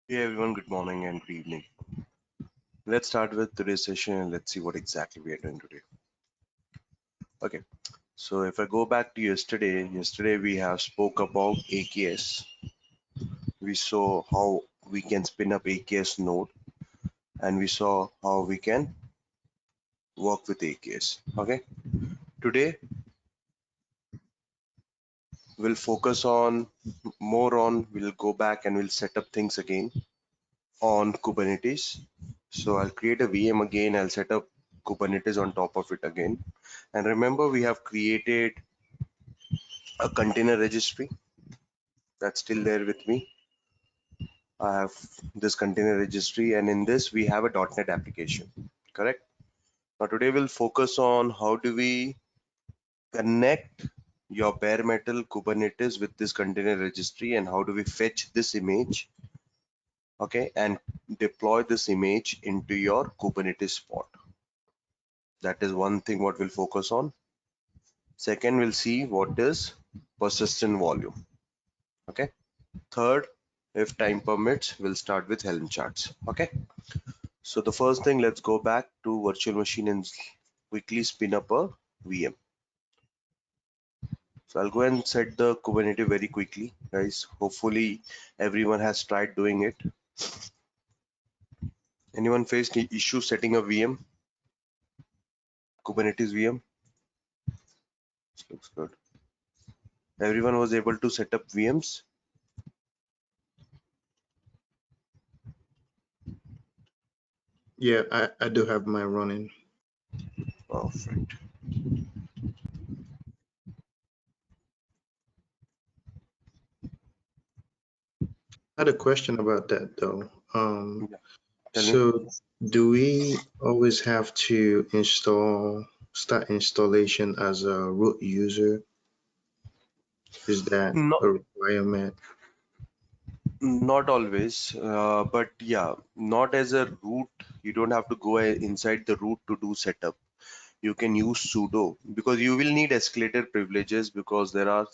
Hey everyone, good morning and good evening. Let's start with today's session and let's see what exactly we are doing today. Okay, so if I go back to yesterday we have spoke about AKS. We saw how we can spin up AKS node and we saw how we can work with AKS. Okay, today we'll focus on we'll go back and we'll set up things again on Kubernetes. So I'll create a VM again, I'll set up Kubernetes on top of it again. And remember, we have created a container registry that's still there with me. I have this container registry, and in this we have a .NET application, correct? Now today we'll focus on how do we connect your bare metal Kubernetes with this container registry and how do we fetch this image, okay, and deploy this image into your Kubernetes pod. That is one thing what we'll focus on. Second, we'll see what is persistent volume, okay? Third, if time permits, we'll start with Helm charts. Okay. So the first thing, let's go back to virtual machine and quickly spin up a VM. So I'll go and set the Kubernetes very quickly, guys. Hopefully everyone has tried doing it. Anyone faced issue setting a VM? Kubernetes VM? This looks good. Everyone was able to set up VMs? Yeah, I do have mine running. Perfect. I had a question about that though. Yeah. Tell me. So do we always have to start installation as a root user? Is that No, a requirement? not always, but yeah, not as a root. You don't have to go inside the root to do setup. You can use sudo because you will need escalated privileges because there are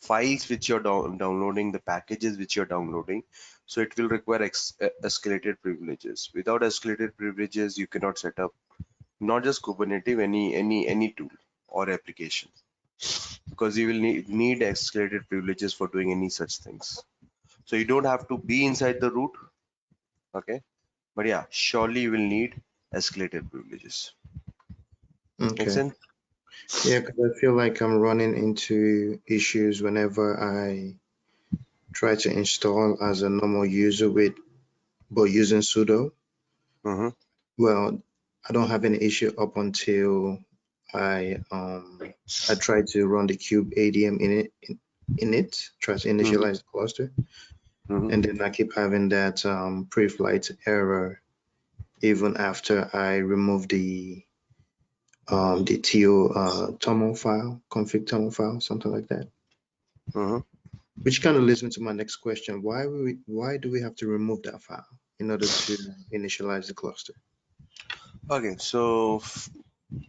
files which you're downloading, the packages which you're downloading. So it will require escalated privileges. Without escalated privileges, you cannot set up not just Kubernetes, any tool or application because you will need escalated privileges for doing any such things. So you don't have to be inside the root, okay? But yeah, surely you will need escalated privileges. Make Okay. sense? Yeah, because I feel like I'm running into issues whenever I try to install as a normal user but using sudo. Mm-hmm. Well, I don't have any issue up until I um I tried to run the kube ADM in it, try to Mm-hmm. initialize the cluster, and Mm-hmm. then I keep having that pre-flight error even after I remove the TO toml file, config toml file, something like that. Mm-hmm. Which kind of leads me to my next question. Why do we have to remove that file in order to initialize the cluster? Okay, so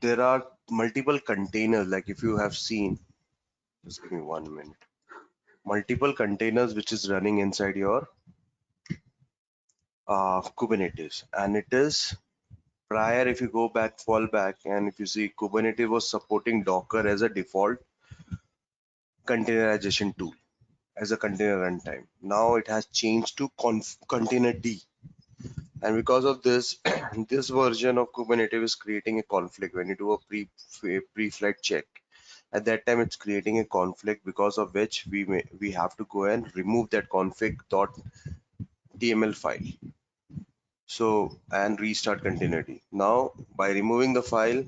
there are multiple containers, like if you have seen, just give me 1 minute, multiple containers which is running inside your Kubernetes. And it is prior, if you go back, fall back, and if you see Kubernetes was supporting Docker as a default containerization tool, as a container runtime. Now it has changed to container D. And because of this, this version of Kubernetes is creating a conflict when you do a pre-flight check. At that time, it's creating a conflict because of which we have to go and remove that config.tml file. So and restart containerd. Now by removing the file,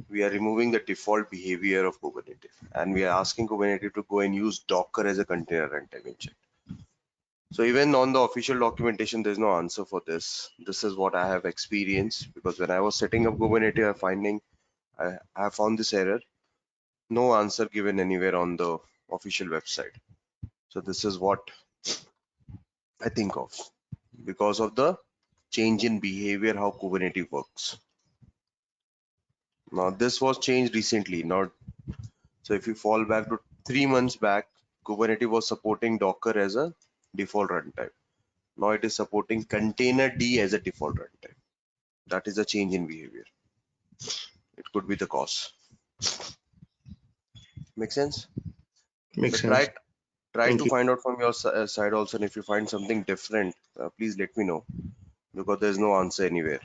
we are removing the default behavior of Kubernetes, and we are asking Kubernetes to go and use Docker as a container runtime engine. So even on the official documentation, there's no answer for this. This is what I have experienced because when I was setting up Kubernetes, I found this error. No answer given anywhere on the official website. So this is what I think of because of the change in behavior how Kubernetes works. Now this was changed recently. Not so if you fall back to 3 months back, Kubernetes was supporting Docker as a default runtime. Now it is supporting container D as a default runtime. That is a change in behavior. It could be the cause. Make sense? So Makes sense. try Thank to you. find out from your side also, and if you find something different, please let me know, because there's no answer anywhere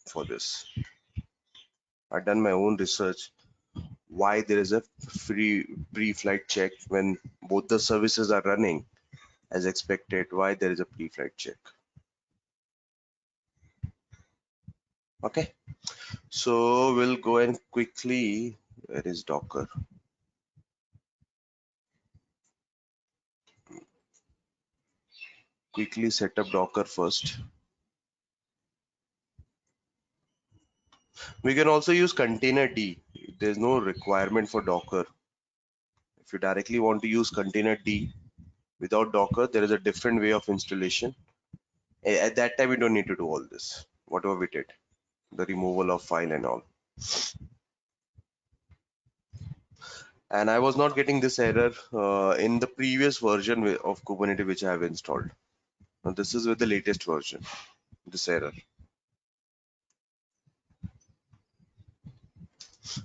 for this. I've done my own research. Why there is a free pre-flight check when both the services are running as expected? Why there is a pre-flight check? Okay, so we'll go and quickly, where is Docker? Quickly set up Docker first. We can also use container D. There's no requirement for Docker. If you directly want to use container D without Docker, there is a different way of installation. At that time, we don't need to do all this, whatever we did, the removal of file and all. And I was not getting this error in the previous version of Kubernetes which I have installed. Now this is with the latest version, this error.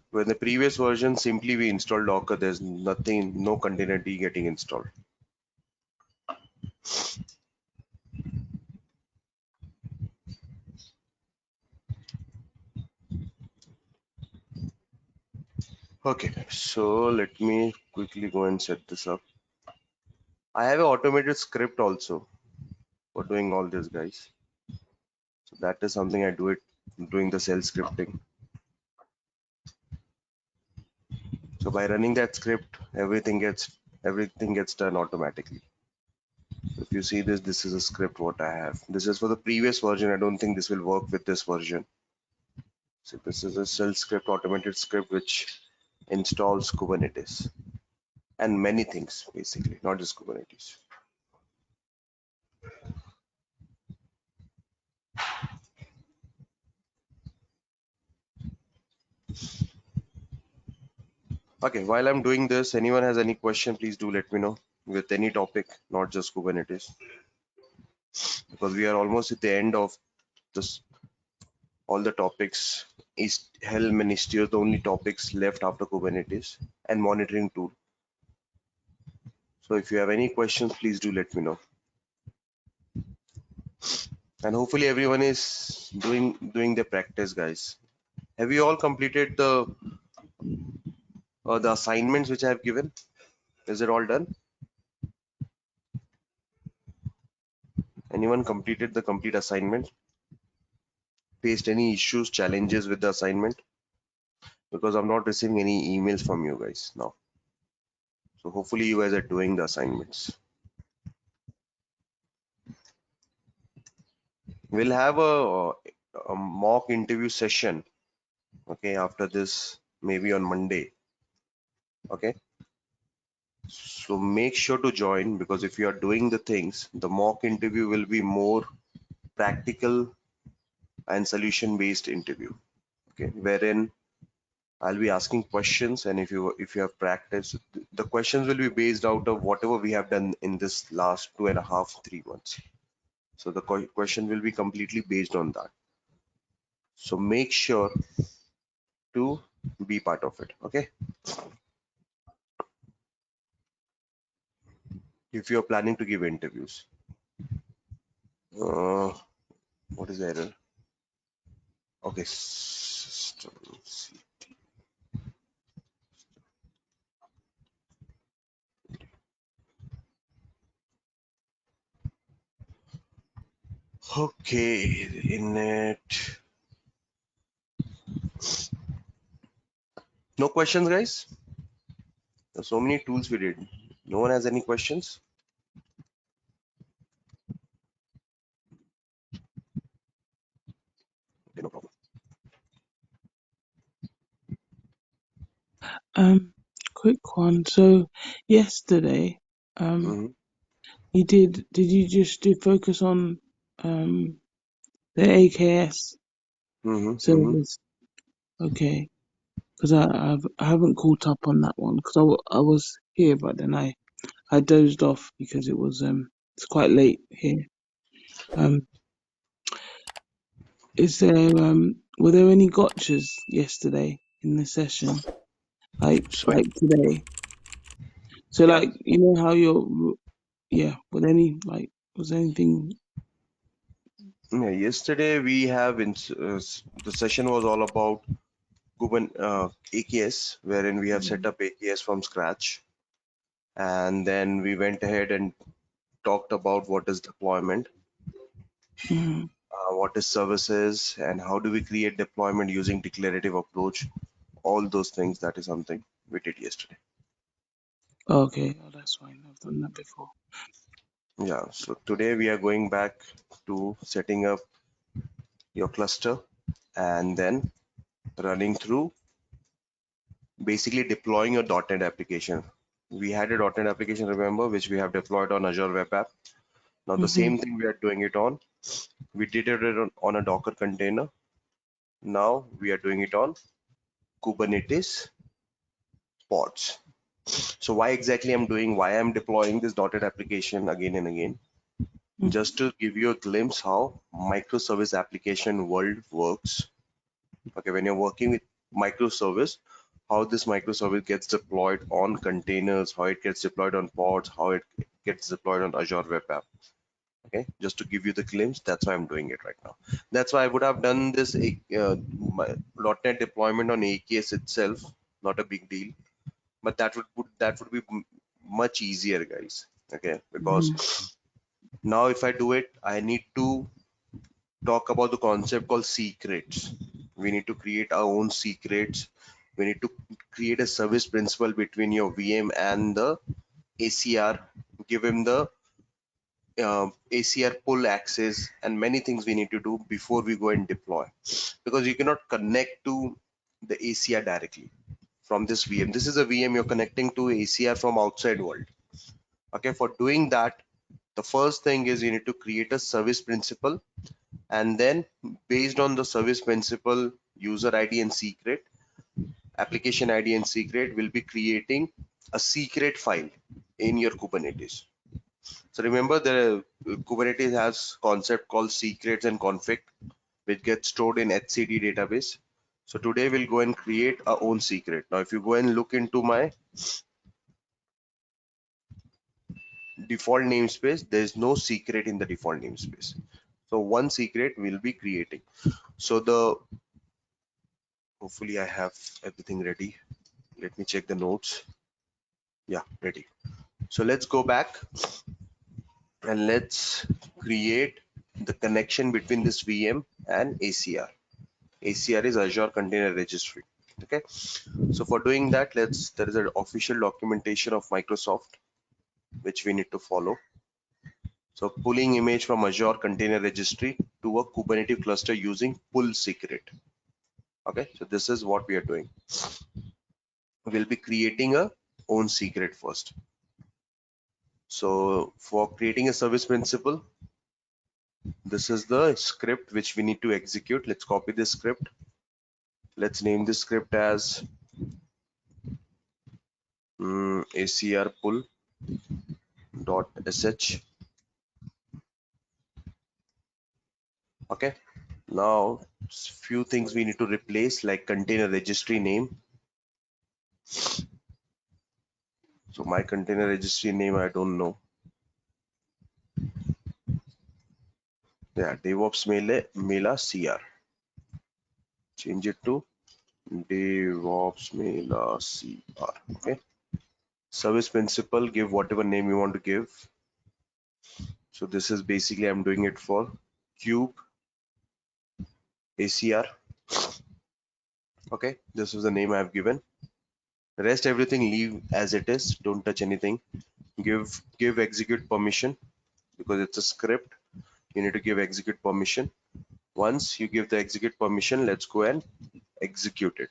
When the previous version, simply we install Docker, there's nothing, no container D getting installed. Okay, so let me quickly go and set this up. I have an automated script also for doing all this, guys. So that is something I do it doing the shell scripting. So by running that script, everything gets done automatically. If you see this, this is a script what I have. This is for the previous version. I don't think this will work with this version. So this is a shell script, automated script, which installs Kubernetes and many things, basically, not just Kubernetes. Okay, while I'm doing this, anyone has any question, please do let me know with any topic, not just Kubernetes, because we are almost at the end of this. All the topics is Helm and Istio, the only topics left after Kubernetes and monitoring tool. So if you have any questions, please do let me know. And hopefully everyone is doing their practice, guys. Have you all completed the assignments which I have given? Is it all done? Anyone completed the complete assignment? Faced any issues, challenges with the assignment? Because I'm not receiving any emails from you guys now. So hopefully you guys are doing the assignments. We'll have a mock interview session, okay, after this, maybe on Monday. Okay, so make sure to join, because if you are doing the things, the mock interview will be more practical and solution based interview, okay, wherein I'll be asking questions, and if you have practice, the questions will be based out of whatever we have done in this last 2.5 3 months. So the question will be completely based on that. So make sure to be part of it. Okay, if you are planning to give interviews. uh, what is the error? Okay, system. Okay, in it. No questions, guys. There's so many tools we did. No one has any questions? Okay, no problem. Um, quick one. So yesterday, Mm-hmm, did you just do focus on the AKS mm-hmm, mm-hmm. service? Okay, because I haven't caught up on that one because I was here, but then I dozed off because it was it's quite late here. Um, is there were there any gotchas yesterday in the session, Sorry. like today? So Yeah. like you know how you're yeah. Were there any was there anything? Yeah, yesterday we have the session was all about AKS, wherein we have set up AKS from scratch, and then we went ahead and talked about what is deployment, Mhm. what is services, and how do we create deployment using declarative approach. All those things. That is something we did yesterday. Okay, oh, that's fine. I've done that before. Yeah. So today we are going back to setting up your cluster and then running through basically deploying your .NET application. We had a .NET application, remember, which we have deployed on Azure Web App. Now the Hmm. same thing we are doing it on. We did it on a Docker container. Now we are doing it on Kubernetes pods. So why exactly why I'm deploying this .NET application again and again? Just to give you a glimpse how microservice application world works. Okay, when you're working with microservice, how this microservice gets deployed on containers, how it gets deployed on pods, how it gets deployed on Azure Web App. Okay, just to give you the glimpse, that's why I'm doing it right now. That's why I would have done this my .NET deployment on AKS itself, not a big deal, but that would be much easier, guys. Okay, because Hmm. now if I do it, I need to talk about the concept called secrets. We need to create our own secrets. We need to create a service principal between your VM and the ACR, give him the ACR pull access, and many things we need to do before we go and deploy, because you cannot connect to the ACR directly from this VM. This is a VM you're connecting to ACR from outside world. Okay, for doing that, the first thing is you need to create a service principal, and then based on the service principal, user ID and secret, application ID and secret, will be creating a secret file in your Kubernetes. So remember, the Kubernetes has concept called secrets and config, which gets stored in HCD database. So today we'll go and create our own secret. Now if you go and look into my default namespace, there is no secret in the default namespace. So one secret we'll be creating. So hopefully I have everything ready. Let me check the notes. Yeah, ready. So let's go back and let's create the connection between this VM and ACR. ACR is Azure Container Registry. Okay. So for doing that, there is an official documentation of Microsoft which we need to follow. So pulling image from Azure Container Registry to a Kubernetes cluster using pull secret. Okay. So this is what we are doing. We'll be creating a own secret first. So for creating a service principal, this is the script which we need to execute. Let's copy this script. Let's name this script as ACR pull.sh. Okay. Now, few things we need to replace, like container registry name. So my container registry name, I don't know. Yeah, DevOps Mela CR. Change it to DevOps Mela CR. Okay. Service principal, give whatever name you want to give. So this is basically I'm doing it for Cube ACR. Okay, this is the name I've given. Rest everything leave as it is. Don't touch anything. Give execute permission, because it's a script. You need to give execute permission. Once you give the execute permission, let's go and execute it.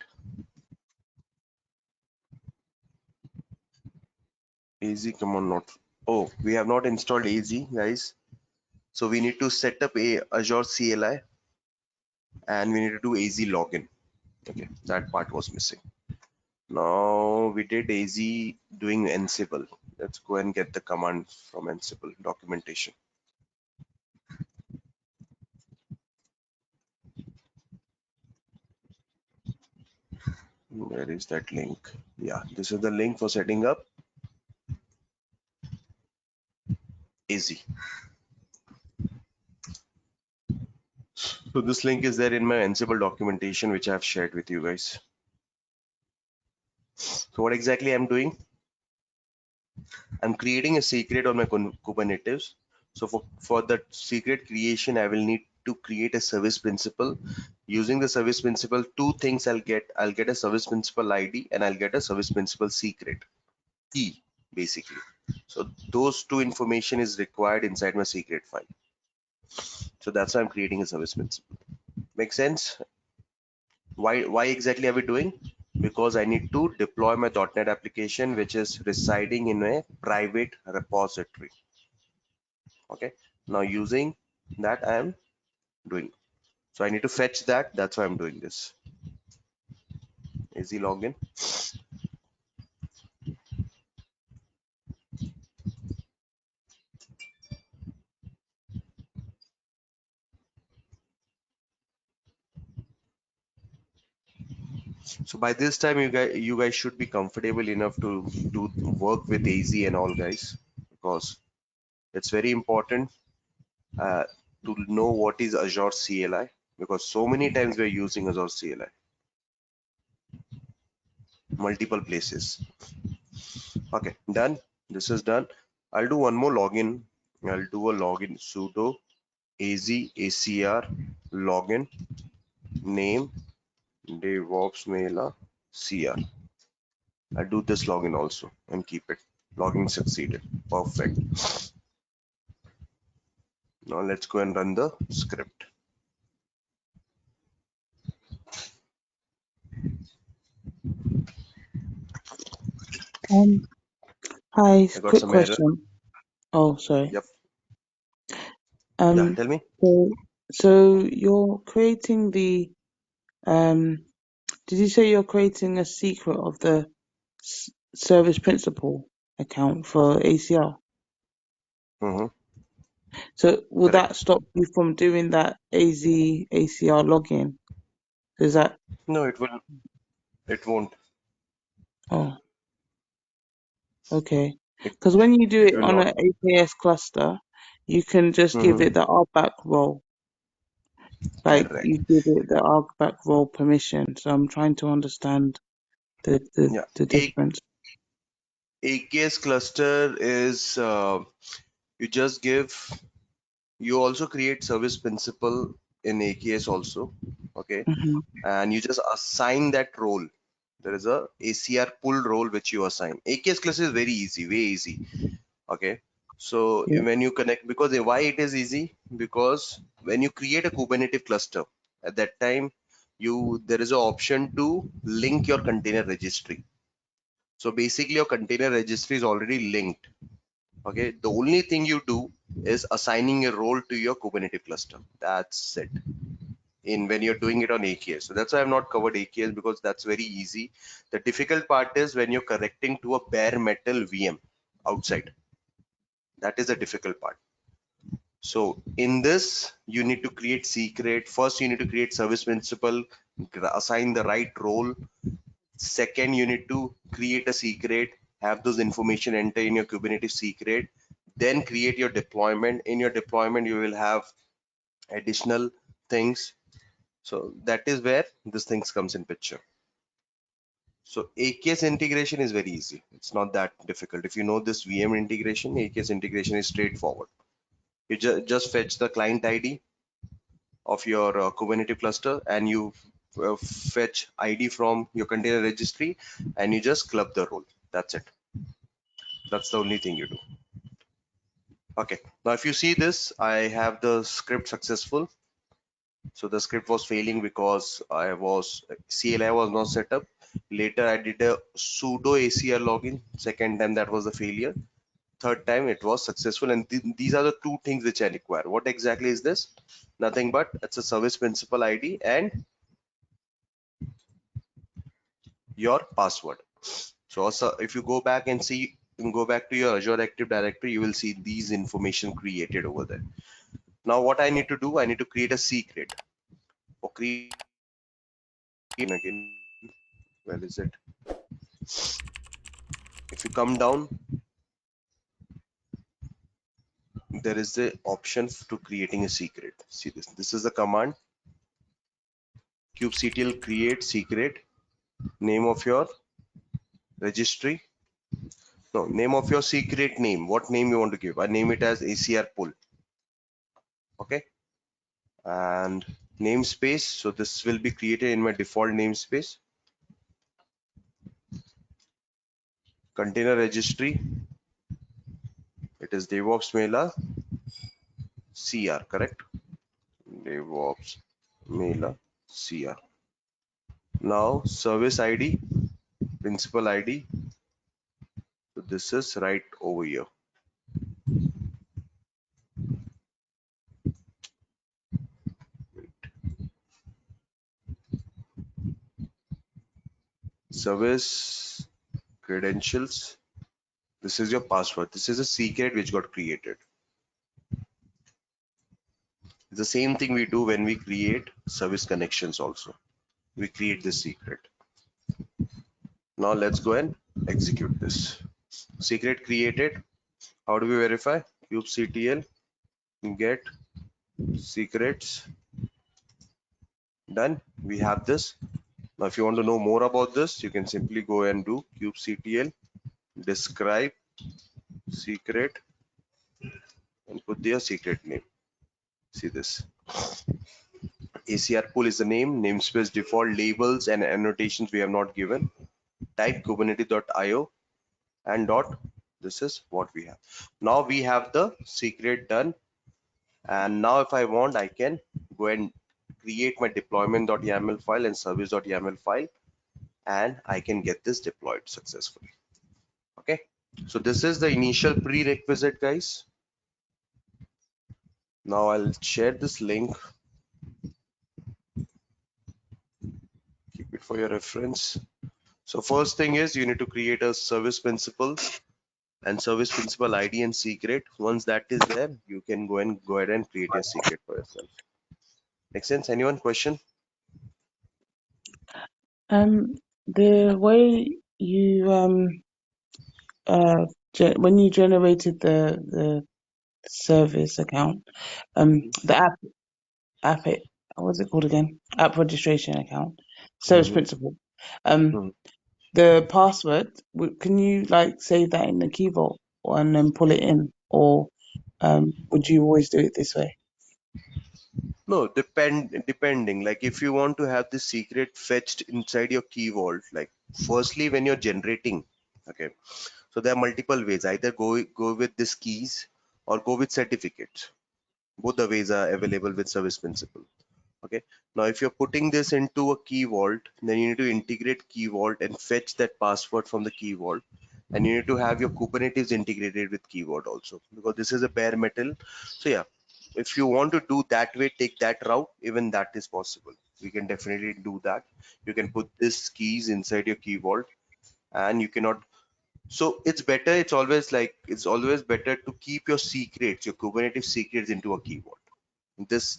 AZ command not. Oh, we have not installed AZ, guys. So we need to set up a Azure CLI and we need to do AZ login. Okay, that part was missing. Now we did AZ doing Ansible. Let's go and get the command from Ansible documentation. Where is that link? Yeah, this is the link for setting up AZ. So this link is there in my Ansible documentation, which I've shared with you guys. So what exactly I'm doing? I'm creating a secret on my Kubernetes. So for the secret creation, I will need to create a service principal. Using the service principal, two things I'll get. I'll get a service principal ID and I'll get a service principal secret key, basically. So those two information is required inside my secret file. So that's why I'm creating a service principal. Make sense? Why exactly are we doing? Because I need to deploy my .NET application, which is residing in a private repository. Okay, now using that I am doing. So I need to fetch that. That's why I'm doing this. Easy login. So by this time, you guys should be comfortable enough to do work with AZ and all, guys, because it's very important uh, to know what is Azure CLI, because so many times we're using Azure CLI multiple places. Okay, done. This is done. I'll do one more login. I'll do a login sudo az acr login name DevOps Mela CR. I'll do this login also and keep it. Login succeeded. Perfect. Now let's go and run the script. Um, Hi, I got quick some error. question. Oh, sorry. Yep. Yeah, Um, tell me. so you're creating the did you say you're creating a secret of the service principal account for ACR? Mm-hmm. So will that Correct. stop you from doing that ACR login? Is that No, it will. It won't. oh okay? It Because when you do it it will on not. an AKS cluster, you can just give Mm-hmm. it the RBAC role, like you Correct. give it the RBAC role permission. So I'm trying to understand Yeah. the difference. AKS cluster is you just give. You also create service principal in AKS also. Okay, Hmm. and you just assign that role. There is a ACR pull role which you assign. AKS cluster is very easy, way easy. Okay, so Yeah. when you connect, because why it is easy? Because when you create a Kubernetes cluster, at that time there is an option to link your container registry. So basically your container registry is already linked. Okay, the only thing you do is assigning a role to your Kubernetes cluster. That's it. In when you're doing it on AKS. So that's why I've not covered AKS, because that's very easy. The difficult part is when you're connecting to a bare metal VM outside. That is the difficult part. So in this, you need to create secret. First, you need to create service principal, assign the right role. Second, you need to create a secret, have those information enter in your Kubernetes secret, then create your deployment. In your deployment, you will have additional things. So that is where this things comes in picture. So AKS integration is very easy. It's not that difficult. If you know this VM integration, AKS integration is straightforward. You just fetch the client ID of your Kubernetes cluster, and you fetch ID from your container registry, and you just club the role. That's it. That's the only thing you do. Okay. Now, if you see this, I have the script successful. So the script was failing because CLI was not set up. Later, I did a sudo ACR login. Second time, that was the failure. Third time, it was successful. And these are the two things which I require. What exactly is this? Nothing but it's a service principal ID and your password. So also, if you go back and see, go back to your Azure Active Directory, you will see these information created over there. Now, what I need to do, I need to create a secret. For create again, Where is it? If you come down, there is the option to creating a secret. See this. This is the command kubectl create secret. Name of your registry. No, name of your secret name. What name you want to give? I name it as ACR pool. Okay. And namespace. So this will be created in my default namespace. Container registry. It is DevOps Mailer CR, correct? DevOps Mailer CR. Now service ID, principal ID. So this is right over here. Service credentials. This is your password. This is a secret which got created. It's the same thing we do when we create service connections also. We create this secret. Now let's go and execute this. Secret created. How do we verify? kubectl get secrets. Done. We have this. Now if you want to know more about this, you can simply go and do kubectl describe secret and put their secret name. See this. ACR pool is the name, namespace default, labels and annotations we have not given. Type kubernetes.io and dot. This is what we have. Now we have the secret done. And now if I want, I can go and create my deployment.yaml file and service.yaml file, and I can get this deployed successfully. Okay. So this is the initial prerequisite, guys. Now I'll share this link. Keep it for your reference. So first thing is you need to create a service principal and service principal ID and secret. Once that is there, you can go ahead and create your secret for yourself. Make sense? Anyone question? The way you when you generated the service account, the app what's it called again? App registration account, service Mhm. principal. Um, Mhm. the password, can you like save that in the key vault and then pull it in, or would you always do it this way? No, depending. Like if you want to have the secret fetched inside your key vault, like firstly when you're generating, okay. So there are multiple ways. Either go with these keys or go with certificates. Both the ways are available with service principal. Okay. Now if you're putting this into a key vault, then you need to integrate key vault and fetch that password from the key vault. And you need to have your Kubernetes integrated with key vault also, because this is a bare metal. So yeah, if you want to do that way, take that route, even that is possible. We can definitely do that. You can put this keys inside your key vault, and you cannot. So it's better, it's always better to keep your secrets, your Kubernetes secrets into a key vault. This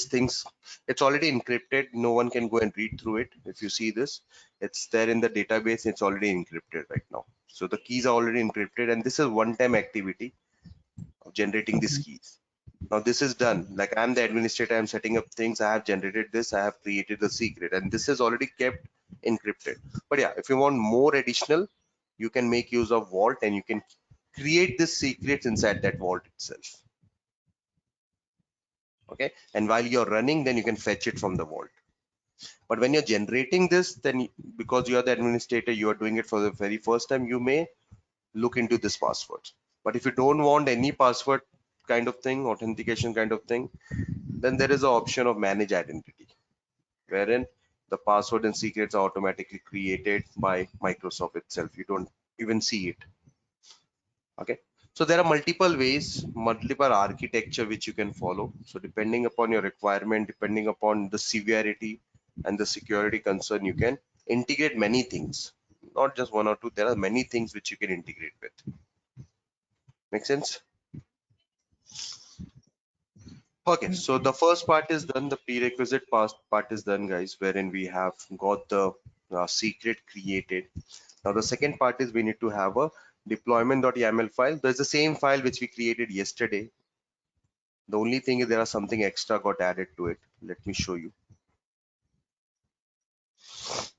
things, it's already encrypted. No one can go and read through it. If you see this, it's there in the database. It's already encrypted right now. So the keys are already encrypted, and this is one-time activity of generating these Okay. keys. Now this is done. Like I'm the administrator, I'm setting up things. I have generated this. I have created the secret, and this is already kept encrypted. But yeah, if you want more additional, you can make use of vault, and you can create this secrets inside that vault itself. Okay, and while you're running, then you can fetch it from the vault. But when you're generating this, then because you are the administrator, you are doing it for the very first time, you may look into this password. But if you don't want any password kind of thing, authentication kind of thing, then there is an option of manage identity, wherein the password and secrets are automatically created by Microsoft itself. You don't even see it. Okay. So there are multiple ways, multiple architecture which you can follow. So depending upon your requirement, depending upon the severity and the security concern, you can integrate many things, not just one or two. There are many things which you can integrate with. Make sense? Okay, so the first part is done. The prerequisite part is done, guys, wherein we have got the secret created. Now the second part is we need to have a deployment.yaml file. There's the same file which we created yesterday. The only thing is there are something extra got added to it. Let me show you.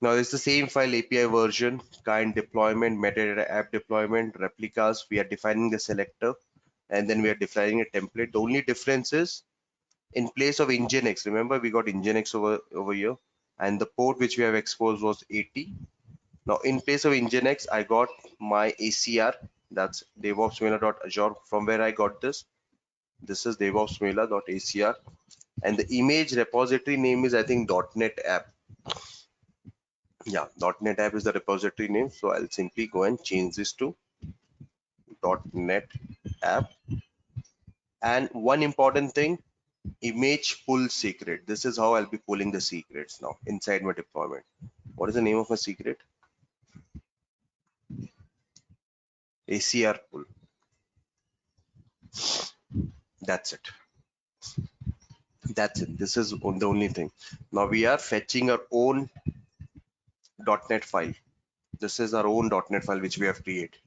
Now it's the same file, API version, kind, deployment, metadata, app deployment, replicas. We are defining the selector and then we are defining a template. The only difference is in place of Nginx, remember we got Nginx over here and the port which we have exposed was 80. Now in place of Nginx, I got my ACR, that's DevOpsMailer.Azure. From where I got this? This is DevOpsMailer.ACR and the image repository name is I think .NET app. Yeah, .NET app is the repository name. So I'll simply go and change this to .NET app. And one important thing, image pull secret. This is how I'll be pulling the secrets now inside my deployment. What is the name of my secret? ACR pull. That's it. That's it. This is the only thing. Now we are fetching our own .NET file. This is our own .NET file which we have created.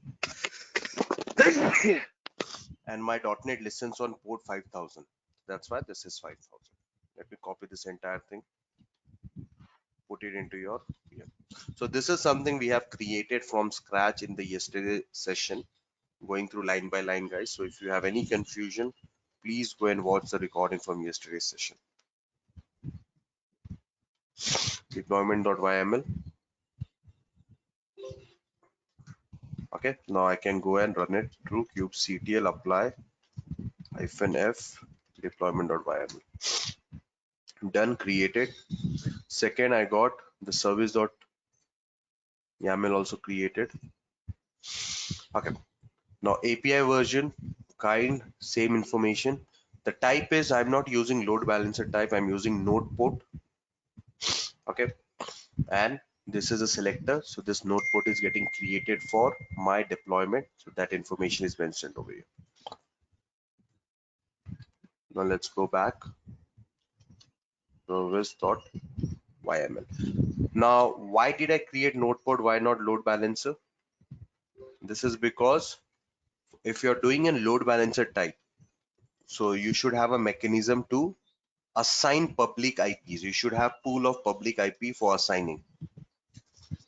And my .NET listens on port 5000. That's why this is 5000. Let me copy this entire thing, put it into your VM. So this is something we have created from scratch in the yesterday session, going through line by line, guys. So if you have any confusion, please go and watch the recording from yesterday's session. Deployment.yml. Okay, now I can go and run it through kubectl apply -f deployment.yml. Done, created. Second, I got the service.yaml also created. Okay, now API version, kind, same information. The type is I'm not using load balancer type, I'm using node port. Okay, and this is a selector, so this node port is getting created for my deployment, so that information is mentioned over here. Now let's go back. Service.yml. Now why did I create node port, why not load balancer? This is because if you're doing a load balancer type, so you should have a mechanism to assign public IPs. You should have pool of public IP for assigning.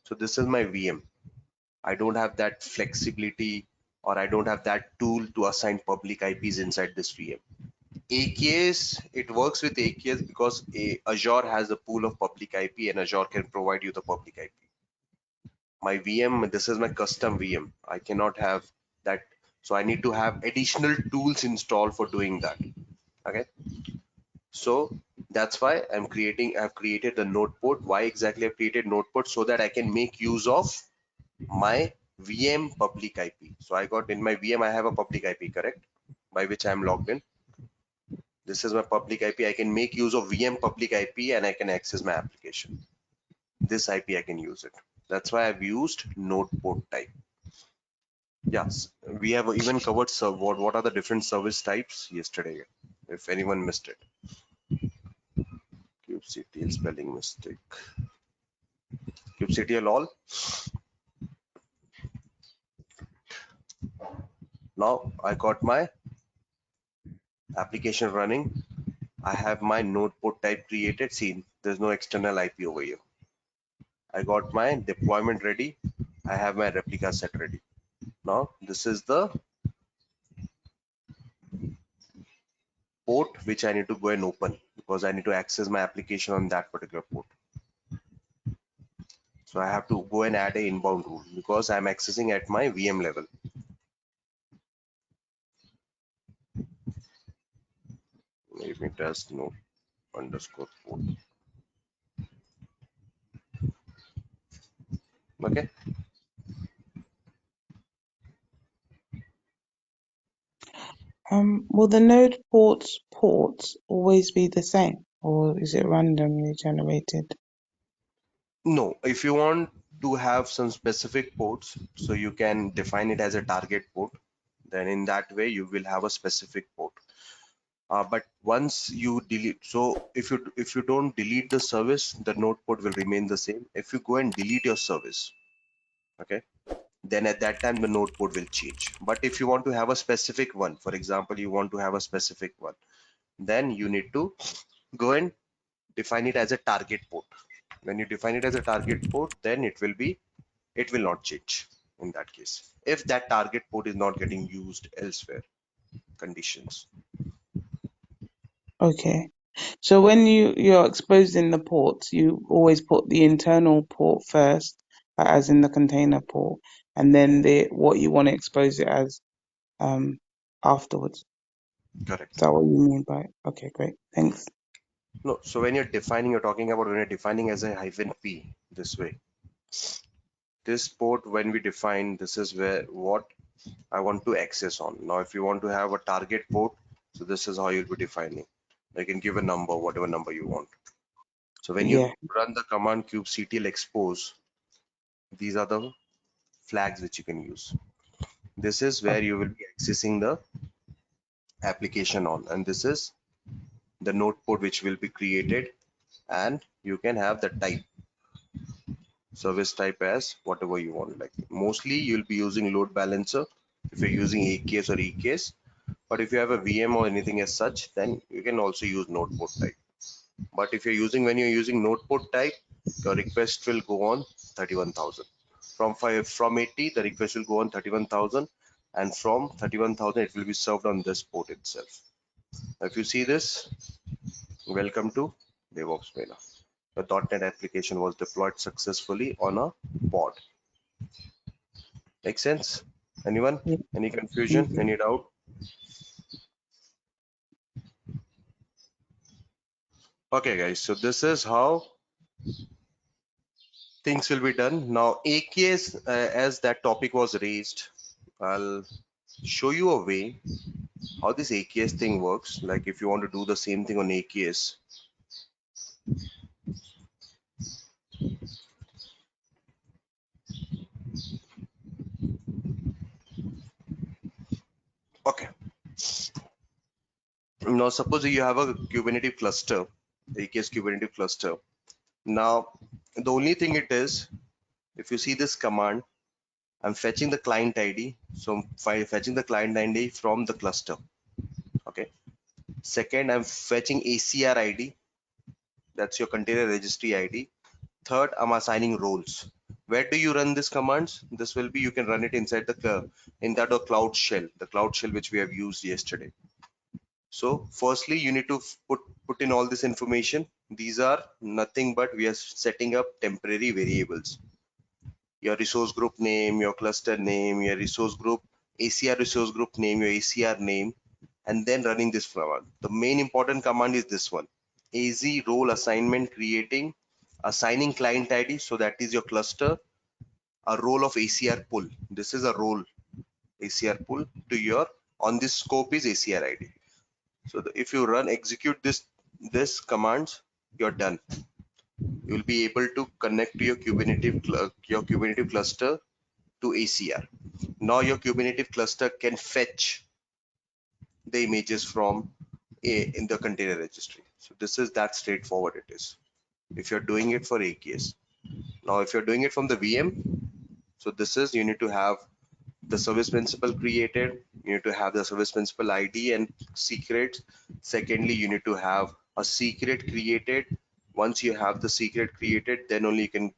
So this is my VM. I don't have that flexibility, or I don't have that tool to assign public IPs inside this VM. AKS, it works with AKS because Azure has a pool of public IP and Azure can provide you the public IP. My VM, this is my custom VM. I cannot have that. So I need to have additional tools installed for doing that. Okay. So that's why I've created the node port. Why exactly I've created node port? So that I can make use of my VM public IP. So I got in my VM, I have a public IP, correct? By which I'm logged in. This is my public IP. I can make use of VM public IP and I can access my application. This IP, I can use it. That's why I've used node port type. Yes, we have even covered what are the different service types yesterday, if anyone missed it. kubectl spelling mistake. kubectl all. Now I got my application running. I have my node port type created. See, there's no external IP over here. I got my deployment ready. I have my replica set ready. Now this is the port which I need to go and open because I need to access my application on that particular port. So I have to go and add a inbound rule because I'm accessing at my VM level. Maybe test node underscore port. Okay. Will the node ports always be the same, or is it randomly generated? No, if you want to have some specific ports, so you can define it as a target port, then in that way you will have a specific port. But once you delete, so if you don't delete the service, the node port will remain the same. If you go and delete your service, okay, then at that time the node port will change. But if you want to have a specific one, for example, you want to have a specific one, then you need to go and define it as a target port. When you define it as a target port, then it will not change in that case, if that target port is not getting used elsewhere conditions. Okay. So when you're exposing the ports, you always put the internal port first, as in the container port, and then the what you want to expose it as afterwards. Correct. Is that what you mean by? Okay, great. Thanks. No, so when you're defining, you're talking about when you're defining as a -p this way. This port, when we define, this is where what I want to access on. Now, if you want to have a target port, so this is how you'll be defining. You can give a number, whatever number you want. So when you Yeah. run the command kubectl expose, these are the flags which you can use. This is where you will be accessing the application on, and this is the node port which will be created, and you can have the type, service type as whatever you want. Like mostly you'll be using load balancer if you're using AKS or EKS, but if you have a VM or anything as such, then you can also use node port type. But if when you're using node port type, your request will go on 31,000. From 80, the request will go on 31,000, and from 31,000, it will be served on this port itself. If you see this, welcome to DevOps Mela. The .NET application was deployed successfully on a pod. Make sense? Anyone? Yeah. Any confusion? Mhm. Any doubt? Okay, guys. So this is how things will be done. Now, AKS, as that topic was raised, I'll show you a way how this AKS thing works. Like if you want to do the same thing on AKS. Okay. Now, suppose you have a Kubernetes cluster, AKS Kubernetes cluster. Now, the only thing it is, if you see this command, I'm fetching the client ID. So fetching the client ID from the cluster. Okay. Second, I'm fetching ACR ID. That's your container registry ID. Third, I'm assigning roles. Where do you run these commands? This will be, you can run it inside the cloud shell, the cloud shell which we have used yesterday. So firstly, you need to put in all this information. These are nothing but we are setting up temporary variables. Your resource group name, your cluster name, your resource group, ACR resource group name, your ACR name, and then running this command. The main important command is this one, AZ role assignment creating, assigning client ID. So that is your cluster, a role of ACR pull. This is a role ACR pull to your, on this scope is ACR ID. So if you execute this commands, you're done. You will be able to connect to your Kubernetes cluster to ACR. Now your Kubernetes cluster can fetch the images from in the container registry. So this is that straightforward it is. If you're doing it for AKS. Now if you're doing it from the VM, so this is, you need to have the service principal created, you need to have the service principal ID and secrets. Secondly, you need to have a secret created. Once you have the secret created, then only you can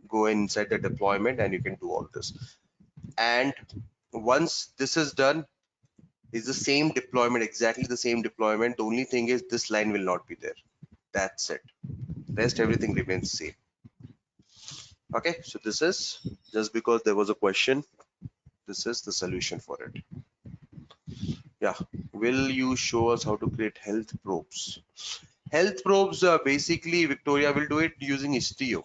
go inside the deployment and you can do all this. And once this is done, it's the same deployment, exactly the same deployment. The only thing is this line will not be there. That's it. Rest everything remains same. Okay, so this is just because there was a question. This is the solution for it. Yeah, will you show us how to create health probes? Health probes, basically Victoria will do it using Istio.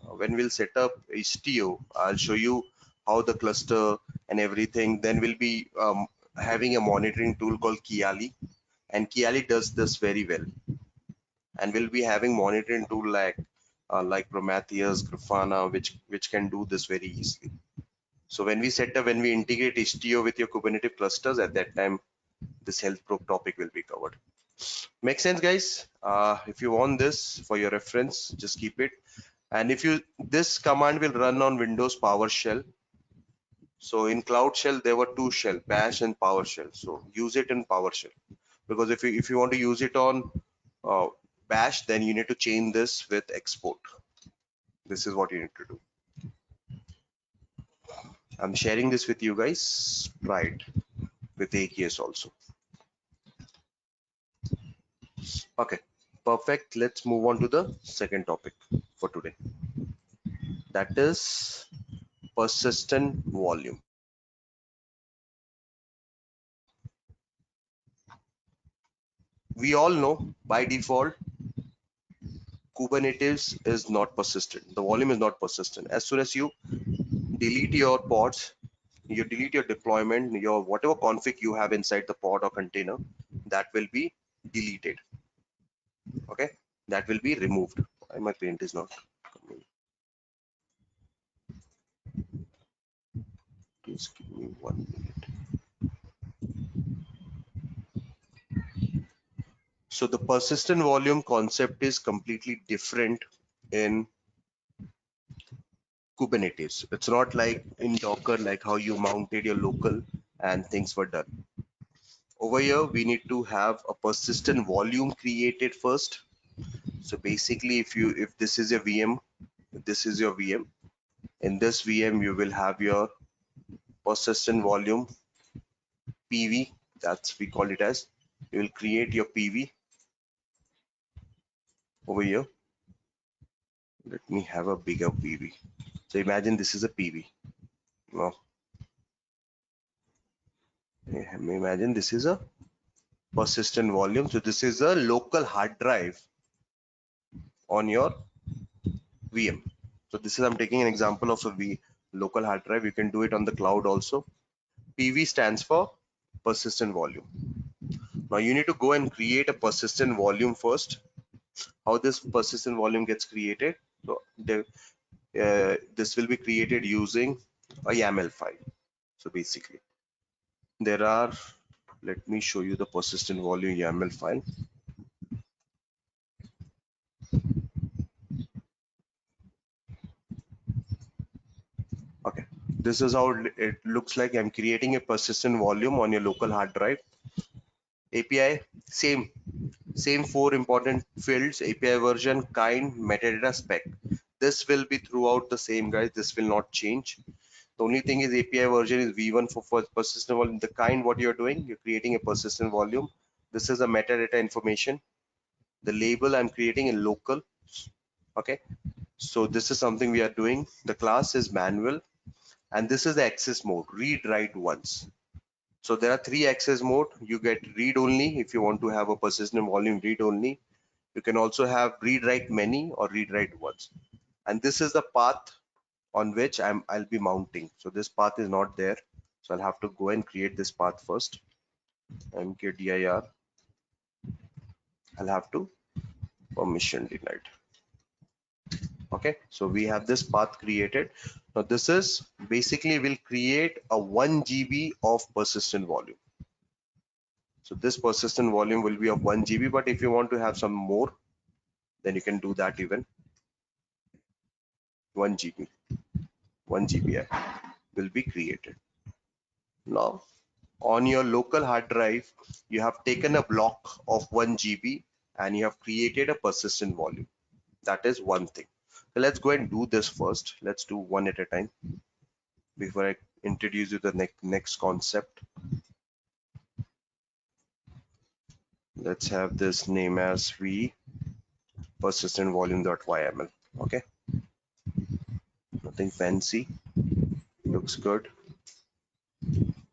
When we'll set up Istio, I'll show you how the cluster and everything. Then we'll be having a monitoring tool called Kiali, and Kiali does this very well. And we'll be having monitoring tool like Prometheus, Grafana, which can do this very easily. So when we integrate Istio with your Kubernetes clusters, at that time this health probe topic will be covered. Make sense, guys? If you want this for your reference, just keep it. And if you, this command will run on Windows PowerShell. So in Cloud Shell, there were two shell, Bash and PowerShell. So use it in PowerShell, because if you want to use it on Bash, then you need to change this with export. This is what you need to do. I'm sharing this with you guys. Try it with AKS also. Okay, perfect. Let's move on to the second topic for today. That is persistent volume. We all know by default, Kubernetes is not persistent. The volume is not persistent. As soon as you delete your pods, you delete your deployment, your whatever config you have inside the pod or container, that will be deleted. Okay, that will be removed. My paint is not coming. Please give me 1 minute. So the persistent volume concept is completely different in Kubernetes. It's not like in Docker, like how you mounted your local and things were done. Over here, we need to have a persistent volume created first. So basically, if this is a VM, this is your VM. In this VM, you will have your persistent volume PV. That's we call it as. You will create your PV over here. Let me have a bigger PV. So imagine this is a PV. Now, imagine this is a persistent volume. So this is a local hard drive on your VM. So this is, I'm taking an example of a local hard drive. You can do it on the cloud also. PV stands for persistent volume. Now you need to go and create a persistent volume first. How this persistent volume gets created? So this will be created using a YAML file. So basically, there are, let me show you the persistent volume YAML file. Okay, this is how it looks like. I'm creating a persistent volume on your local hard drive. API, same four important fields: API version, kind, metadata, spec. This will be throughout the same, guys. This will not change. The only thing is API version is v1 for persistent volume. The kind, what you're doing, you're creating a persistent volume. This is a metadata information. The label I'm creating in local. Okay, so this is something we are doing. The class is manual, and this is the access mode, read write once. So there are three access mode. You get read only if you want to have a persistent volume, read only. You can also have read write many or read write once. And this is the path on which I'll be mounting. So this path is not there. So I'll have to go and create this path first. mkdir. I'll have to permission denied. Okay, so we have this path created. Now this is basically will create a 1 GB of persistent volume. So this persistent volume will be of 1 GB, but if you want to have some more, then you can do that even. 1 GB, 1 GBI will be created. Now on your local hard drive, you have taken a block of 1 GB and you have created a persistent volume. That is one thing. So let's go and do this first. Let's do one at a time before I introduce you the next concept. Let's have this name as v persistent volume.yml. Okay, nothing fancy, looks good.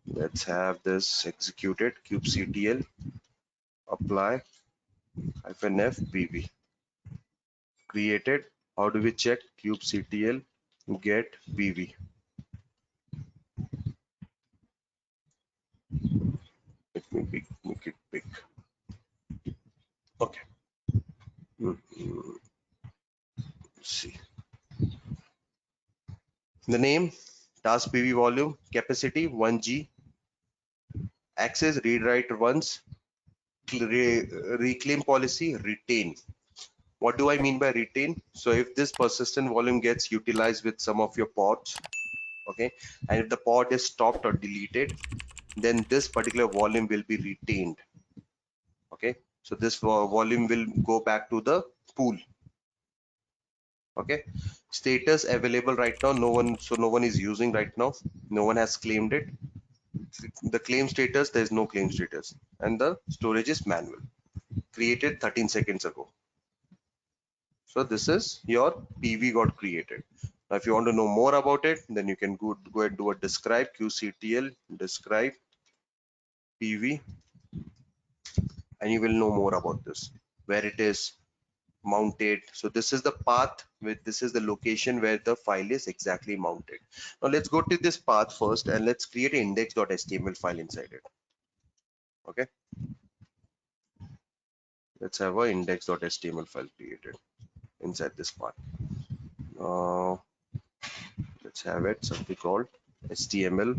Let's have this executed, kubectl apply -f pv created. How do we check? kubectl get pv. Let me make it big. Okay. Let's see. The name, task PV volume, capacity 1G, access, read write once, reclaim policy, retain. What do I mean by retain? So if this persistent volume gets utilized with some of your pods, okay, and if the pod is stopped or deleted, then this particular volume will be retained. Okay, so this volume will go back to the pool. Okay, status available right now, no one is using right now, no one has claimed it. The claim status, there's no claim status, and the storage is manual, created 13 seconds ago. So this is your PV got created. Now if you want to know more about it, then you can go ahead and do a describe qctl describe PV, and you will know more about this, where it is mounted. So this is the path with, this is the location where the file is exactly mounted. Now let's go to this path first and let's create an index.html file inside it. Okay, let's have an index.html file created inside this path. Let's have it something called HTML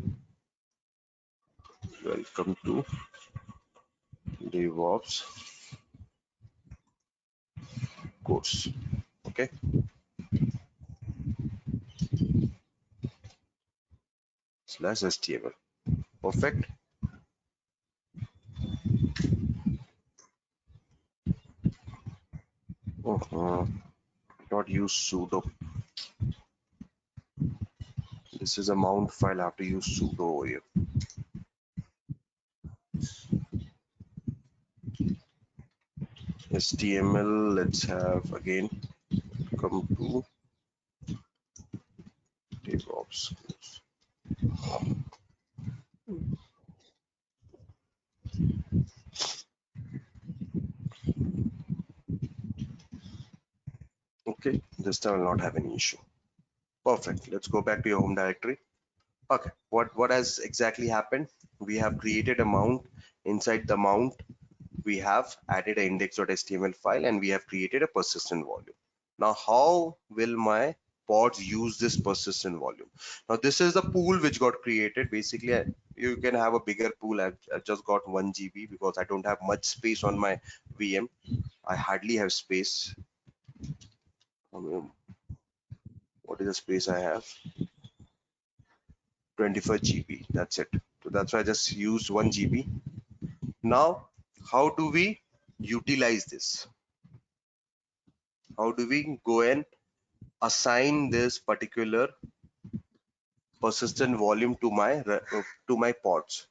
welcome to DevOps course. Okay, slash HTML. Perfect. Not use sudo. This is a mount file. I have to use sudo over here. HTML. Let's have again come to DevOps. Okay, this time I'll not have any issue. Perfect. Let's go back to your home directory. Okay, what has exactly happened? We have created a mount. Inside the mount, we have added an index.html file and we have created a persistent volume. Now, how will my pods use this persistent volume? Now, this is the pool which got created. Basically, you can have a bigger pool. I've just got 1 GB because I don't have much space on my VM. I hardly have space. What is the space I have? 25 GB. That's it. So that's why I just used 1 GB. Now, how do we utilize this? How do we go and assign this particular persistent volume to my pods?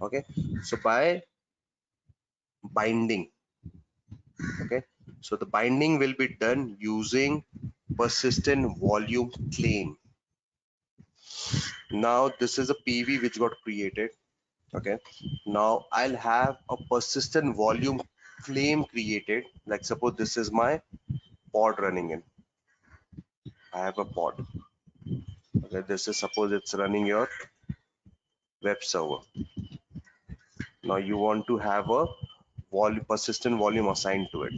Okay, so by binding. Okay, so the binding will be done using persistent volume claim. Now this is a PV which got created. Okay, now I'll have a persistent volume claim created. Like suppose this is my pod running in. I have a pod. Okay, this is, suppose it's running your web server. Now you want to have a persistent volume assigned to it.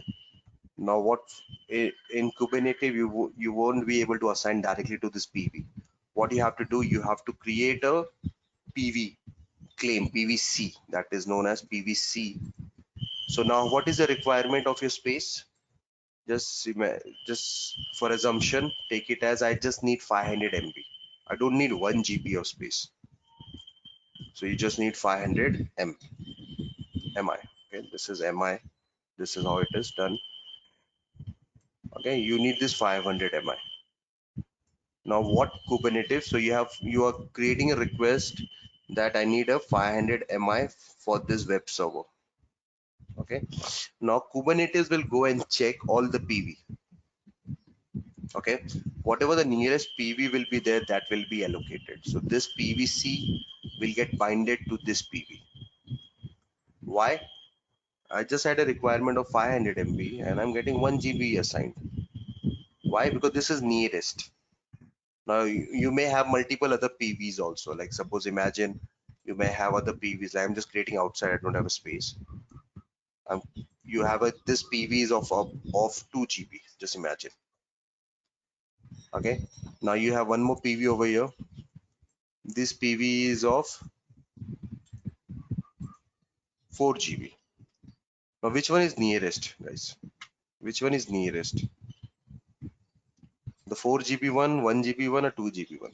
Now what, in Kubernetes you won't be able to assign directly to this PV. What you have to do, you have to create a PV claim, PVC, that is known as PVC. So now what is the requirement of your space? Just for assumption, take it as I just need 500 MB. I don't need 1 GB of space. So you just need 500 MI. Okay, this is MI. This is how it is done. Okay, you need this 500 MI. Now what Kubernetes? So you are creating a request that I need a 500 MI for this web server. Okay, now Kubernetes will go and check all the PV. Okay, whatever the nearest PV will be there, that will be allocated. So this PVC will get binded to this PV. Why? I just had a requirement of 500 MB and I'm getting 1 GB assigned. Why? Because this is nearest. Now you may have multiple other PVs also. Like suppose imagine you may have other PVs. I'm just creating outside. I don't have a space. You have this PV is of 2 GB. Just imagine. Okay. Now you have one more PV over here. This PV is of 4 GB. Now, which one is nearest, guys? Which one is nearest? The 4 GB one, 1 GB one, or 2 GB one?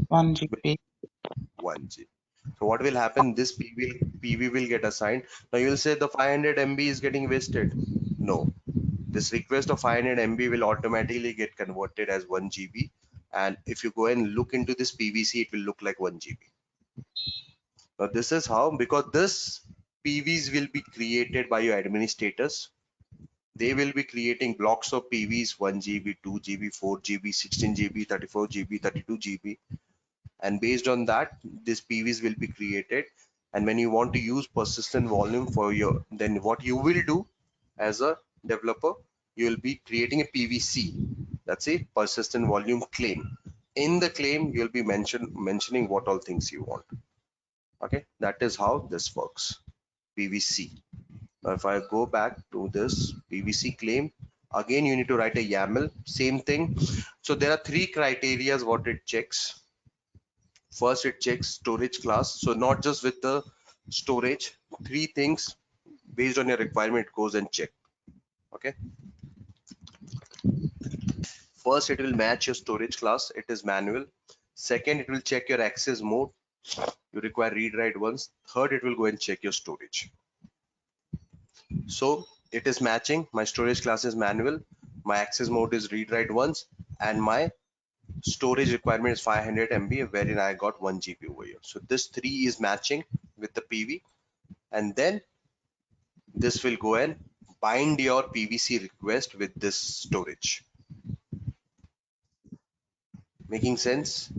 1 GB. 1 GB. So what will happen? This PV will get assigned. Now you will say the 500 MB is getting wasted. No, this request of 500 MB will automatically get converted as 1 GB. And if you go and look into this PVC, it will look like 1 GB. Now this is how, because this PVs will be created by your administrators. They will be creating blocks of PVs 1 GB, 2 GB, 4 GB, 16 GB, 34 GB, 32 GB. And based on that, these PVs will be created. And when you want to use persistent volume for your, then what you will do as a developer, you will be creating a PVC. That's it, persistent volume claim. In the claim, you'll be mentioning what all things you want. Okay, that is how this works. PVC. Now, if I go back to this PVC claim, again, you need to write a YAML, same thing. So there are three criteria what it checks. First, it checks storage class. So not just with the storage, three things based on your requirement goes and check. Okay. First, it will match your storage class. It is manual. Second, it will check your access mode. You require read write once. Third, it will go and check your storage. So it is matching. My storage class is manual. My access mode is read write once, and my storage requirement is 500 MB, wherein I got 1 GB over here. So this three is matching with the PV, and then this will go and bind your PVC request with this storage. Making sense?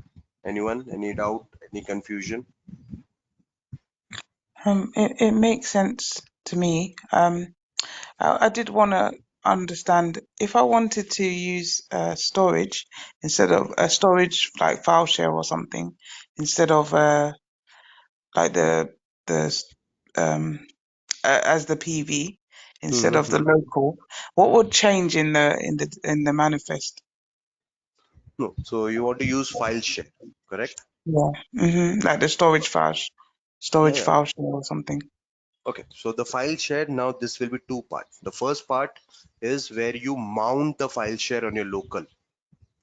Anyone? Any doubt? Any confusion? It makes sense to me. I did want to understand if I wanted to use storage instead of a storage like file share or something instead of like the as the PV instead of the local, what would change in the manifest? No. So you want to use file share, correct? Yeah. Like the Yeah, storage yeah. file share or something. Okay. So the file share, now this will be two parts. The first part is where you mount the file share on your local.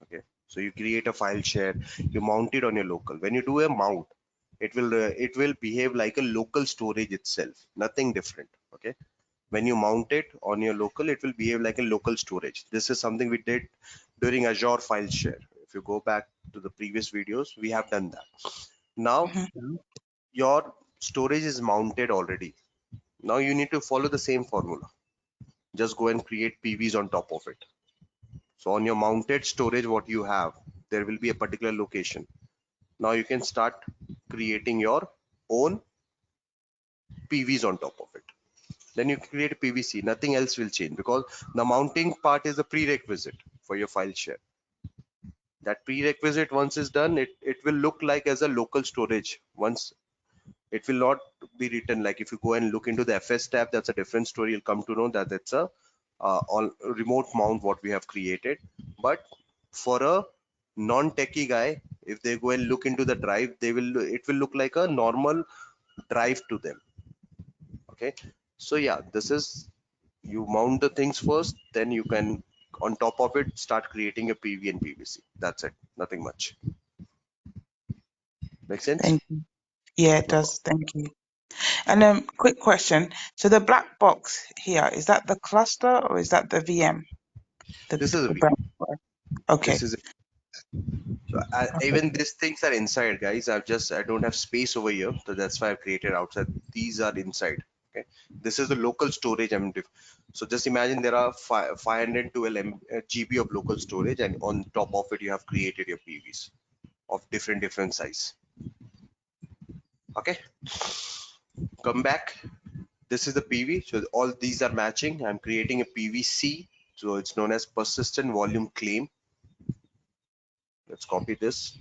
Okay. So you create a file share, you mount it on your local. When you do a mount, it will behave like a local storage itself, nothing different. Okay. When you mount it on your local, it will behave like a local storage. This is something we did during Azure file share. If you go back to the previous videos, we have done that. Now Hmm. your storage is mounted already. Now you need to follow the same formula. Just go and create PVs on top of it. So on your mounted storage, what you have, there will be a particular location. Now you can start creating your own PVs on top of it. Then you create a PVC, nothing else will change because the mounting part is a prerequisite for your file share. That prerequisite once is done, it will look like as a local storage. Once it will not be written like if you go and look into the FS tab, that's a different story. You'll come to know that it's a all remote mount what we have created. But for a non-techie guy, if they go and look into the drive, it will look like a normal drive to them. Okay, so yeah, this is, you mount the things first, then you can on top of it start creating a PV and PVC. That's it, nothing much. Make sense? Thank you. Yeah, it No does. problem. Thank you. And quick question. So the black box here, is that the cluster or is that the VM? This is a The V. black box. Okay. This is so Okay. even these things are inside, guys. I don't have space over here, so that's why I've created outside. These are inside. Okay, this is the local storage. So just imagine there are 512 GB of local storage, and on top of it you have created your PVs of different size. Okay, come back. This is the PV. So all these are matching. I'm creating a PVC. So it's known as persistent volume claim. Let's copy this.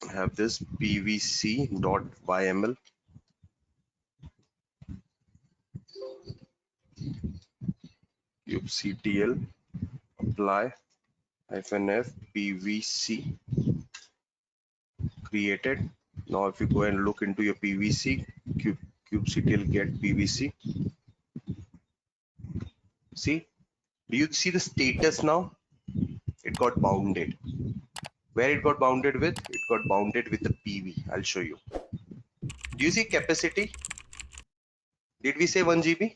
I have this pvc.yml. kubectl apply -f pvc created. Now, if you go and look into your PVC, kubectl get PVC. See, do you see the status now? It got bounded. Where it got bounded with? It got bounded with the PV. I'll show you. Do you see capacity? Did we say 1 GB?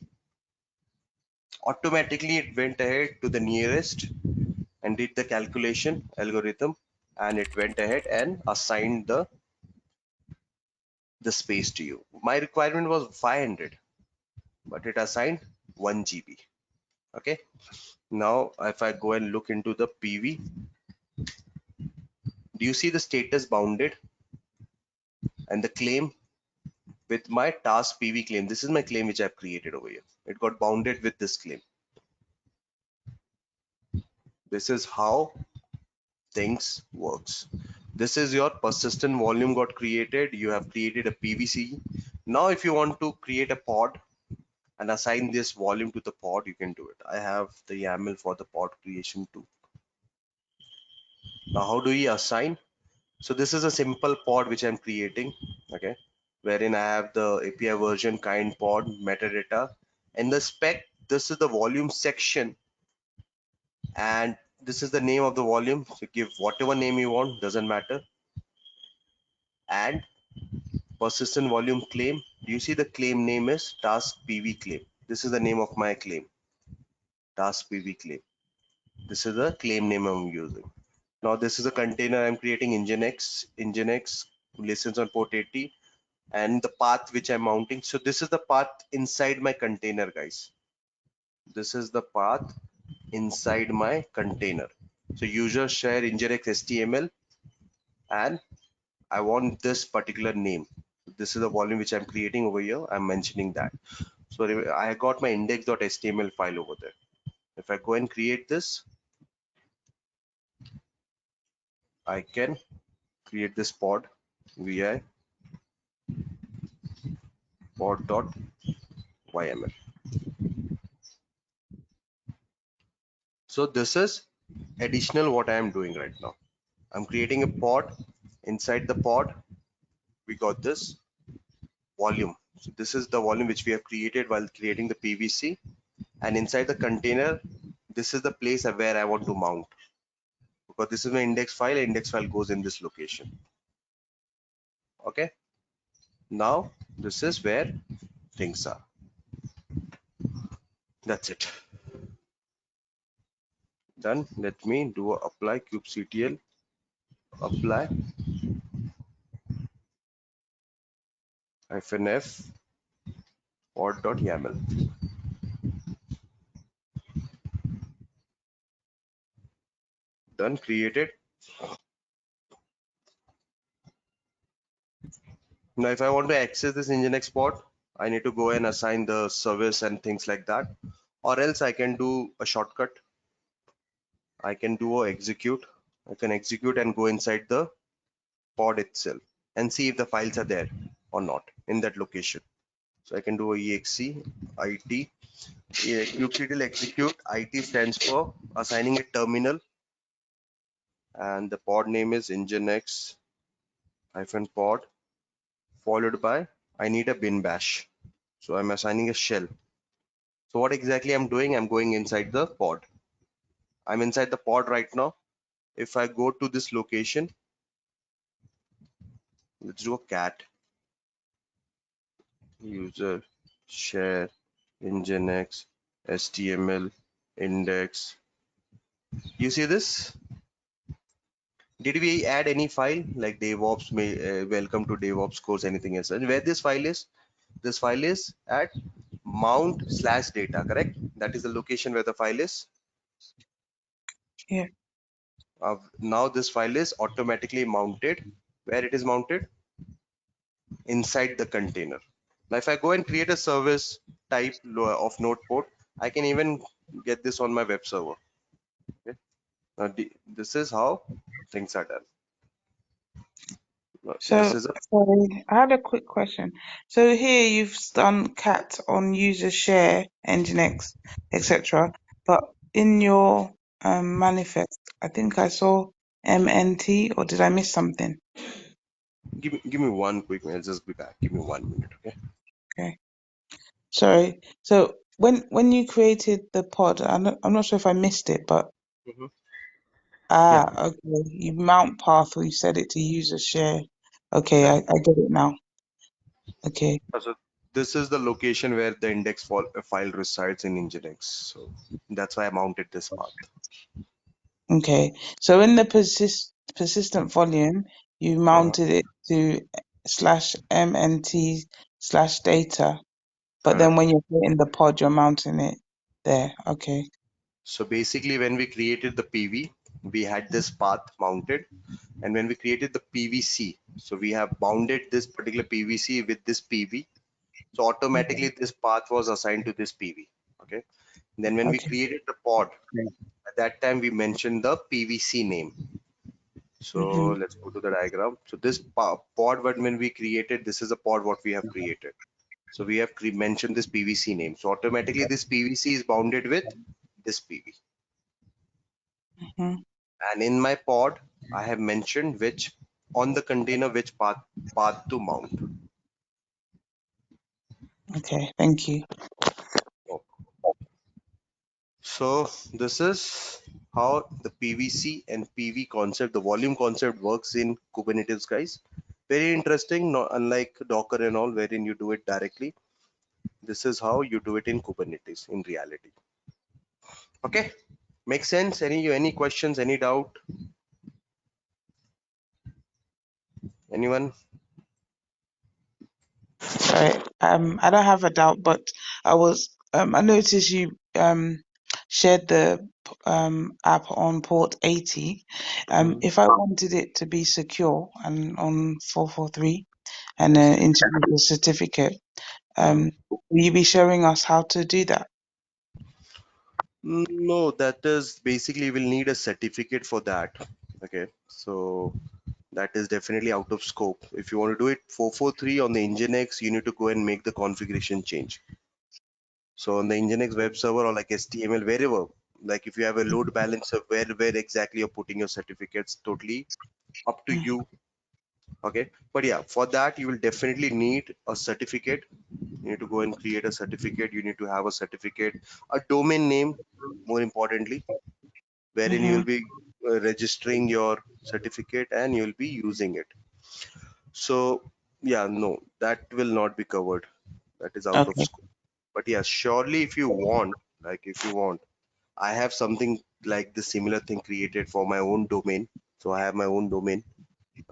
Automatically it went ahead to the nearest and did the calculation algorithm, and it went ahead and assigned the space to you. My requirement was 500, but it assigned 1 GB. Okay. Now, if I go and look into the PV, do you see the status bounded and the claim with my task PV claim? This is my claim which I've created over here. It got bounded with this claim. This is how things works. This is your persistent volume got created. You have created a PVC. Now, if you want to create a pod and assign this volume to the pod, you can do it. I have the YAML for the pod creation too. Now, how do we assign? So this is a simple pod which I'm creating, okay, wherein I have the API version, kind, pod, metadata, and the spec. This is the volume section, and this is the name of the volume. So give whatever name you want, doesn't matter. And persistent volume claim. Do you see the claim name is task PV claim? This is the name of my claim, task PV claim. This is the claim name I'm using. Now this is a container I'm creating, Nginx. Nginx listens on port 80, and the path which I'm mounting. So this is the path inside my container, guys. This is the path inside my container. So user share Nginx HTML, and I want this particular name. This is the volume which I'm creating over here. I'm mentioning that. So I got my index.html file over there. If I go and create this, I can create this pod vi pod.yml. So this is additional what I am doing right now. I'm creating a pod. Inside the pod, we got this volume. So this is the volume which we have created while creating the PVC. And inside the container, this is the place where I want to mount. Because this is my index file goes in this location. Okay. Now, this is where things are. That's it. Done. Let me do a apply kubectl apply -f pod.yaml. Done. Created. Now, if I want to access this Nginx pod, I need to go and assign the service and things like that, or else I can do a shortcut. I can do a execute. I can execute and go inside the pod itself and see if the files are there or not in that location. So I can do a exe it. kubectl execute. It stands for assigning a terminal, and the pod name is nginx -pod, followed by I need a bin bash. So I'm assigning a shell. So what exactly I'm doing? I'm going inside the pod. I'm inside the pod right now. If I go to this location, let's do a cat user share nginx html index. You see this? Did we add any file like DevOps, welcome to DevOps course, anything else? And where this file is? This file is at mount/data, correct? That is the location where the file is. Yeah. Now this file is automatically mounted. Where it is mounted? Inside the container. Now if I go and create a service type of node port, I can even get this on my web server. Okay. Now this is how things are done. This So, is a sorry, I had a quick question. So here you've done cat on user share, Nginx, etc. But in your manifest, I think I saw MNT, or did I miss something? Give me one quick minute. I'll just be back. Give me 1 minute, okay? Okay. Sorry. So when you created the pod, I'm not sure if I missed it, but Mhm. Yeah. okay, you mount path or you set it to user share. Okay, Yeah. I get it now. Okay. So this is the location where the index file resides in Nginx. So that's why I mounted this path. Okay. So in the persistent volume, you Uh-huh. mounted it to /mnt/data, but then Correct. when you're creating the pod, you're mounting it there. Okay. So basically, when we created the PV, we had this path mounted, and when we created the PVC, so we have bounded this particular PVC with this PV. So automatically, Mhm. this path was assigned to this PV. Okay. Then when we Okay. created the pod, at that time we mentioned the PVC name. So Hmm. let's go to the diagram. So this pod, when we created, this is a pod what we have created. So we have mentioned this PVC name. So automatically this PVC is bounded with this PV. Hmm. And in my pod, I have mentioned which on the container which path to mount. Okay. Thank you. So this is how the PVC and PV concept, the volume concept works in Kubernetes, guys. Very interesting, not unlike Docker and all, wherein you do it directly. This is how you do it in Kubernetes in reality. Okay, makes sense? Any questions? Any doubt? Anyone? Sorry. I don't have a doubt, but I noticed you shared the app on port 80. Mhm. If I wanted it to be secure and on 443 and Yes. integrate the certificate, Mhm. will you be showing us how to do that? No, that is basically we'll need a certificate for that. Okay, so that is definitely out of scope. If you want to do it 443 on the Nginx, you need to go and make the configuration change. So on the Nginx web server or like HTML, wherever, like if you have a load balancer, where exactly you're putting your certificates, totally up to you. Okay, but yeah, for that you will definitely need a certificate. You need to go and create a certificate. You need to have a certificate, a domain name, more importantly, wherein you Mm-hmm. will be registering your certificate and you'll be using it. So yeah, no, that will not be covered. That is out of Okay. scope. But yeah, surely if you want, if you want, I have something like the similar thing created for my own domain. So I have my own domain.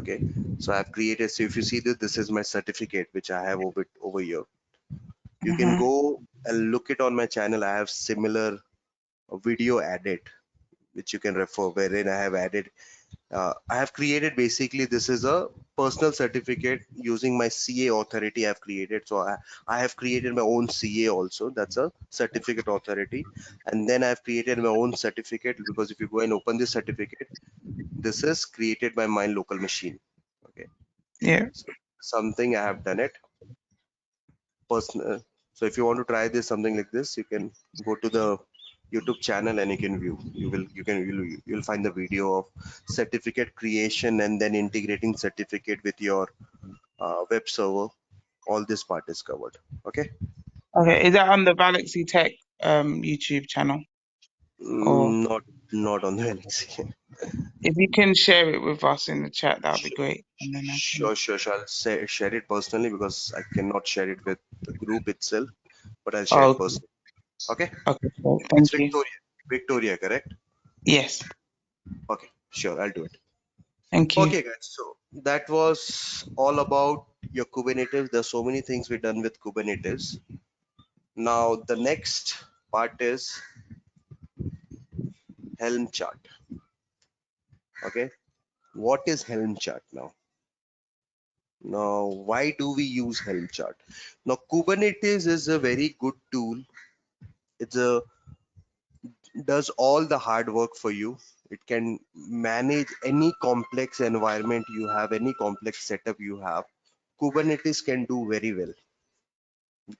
Okay. So I've created, so if you see this is my certificate, which I have over here. You can Mm-hmm. go and look it on my channel. I have similar video added, which you can refer, wherein I have added I have created basically this is a personal certificate using my CA authority I've created. So I have created my own CA also. That's a certificate authority. And then I've created my own certificate because if you go and open this certificate, this is created by my local machine. Okay. Yeah. So something I have done it personal. So if you want to try this, something like this, you can go to the YouTube channel and you can view. You'll find the video of certificate creation and then integrating certificate with your web server. All this part is covered. Okay. Okay. Is that on the Valaxy Tech YouTube channel? Or Not on the Valaxy. if you can share it with us in the chat, that would be Sure, great. And then I can. sure. I'll share it personally because I cannot share it with the group itself, but I'll share Oh, it okay. personally. Okay. Okay. Well, It's thank you. Victoria. Victoria, correct? Yes. Okay. Sure. I'll do it. Thank you. Okay, guys. So that was all about your Kubernetes. There's so many things we've done with Kubernetes. Now the next part is Helm chart. Okay. What is Helm chart now? Now, why do we use Helm chart? Now, Kubernetes is a very good tool. It's a does all the hard work for you. It can manage any complex environment you have, any complex setup you have. Kubernetes can do very well.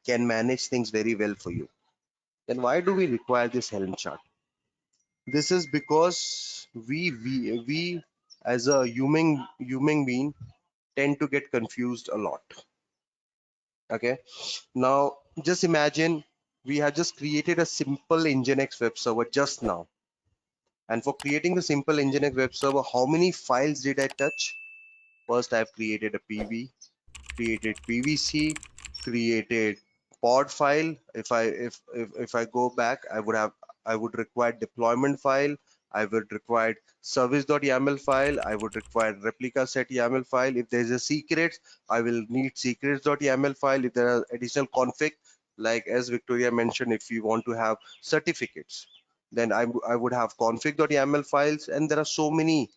Can manage things very well for you. Then why do we require this Helm chart? This is because we as a human being tend to get confused a lot. Okay, now just imagine we have just created a simple Nginx web server just now. And for creating the simple Nginx web server, how many files did I touch? First, I've created a PV, created PVC, created pod file. If I go back, I would require deployment file. I would require service.yaml file. I would require replica set YAML file. If there's a secrets, I will need secrets.yaml file. If there are additional config, like as Victoria mentioned, if you want to have certificates, then I would have config.yaml files, and there are so many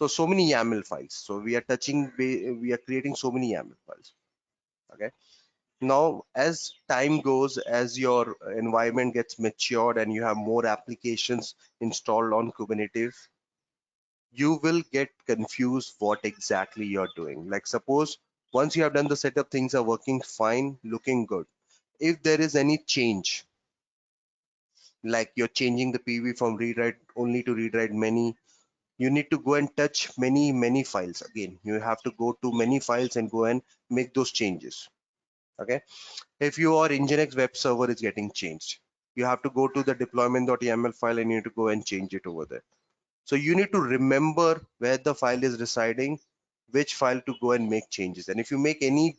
YAML files. So we are creating so many YAML files. Okay. Now, as time goes, as your environment gets matured and you have more applications installed on Kubernetes, you will get confused what exactly you're doing. Like suppose once you have done the setup, things are working fine, looking good. If there is any change, like you're changing the PV from read write only to read write many, you need to go and touch many files again. You have to go to many files and go and make those changes. Okay. If your Nginx web server is getting changed, you have to go to the deployment.yaml file and you need to go and change it over there. So you need to remember where the file is residing, which file to go and make changes. And if you make any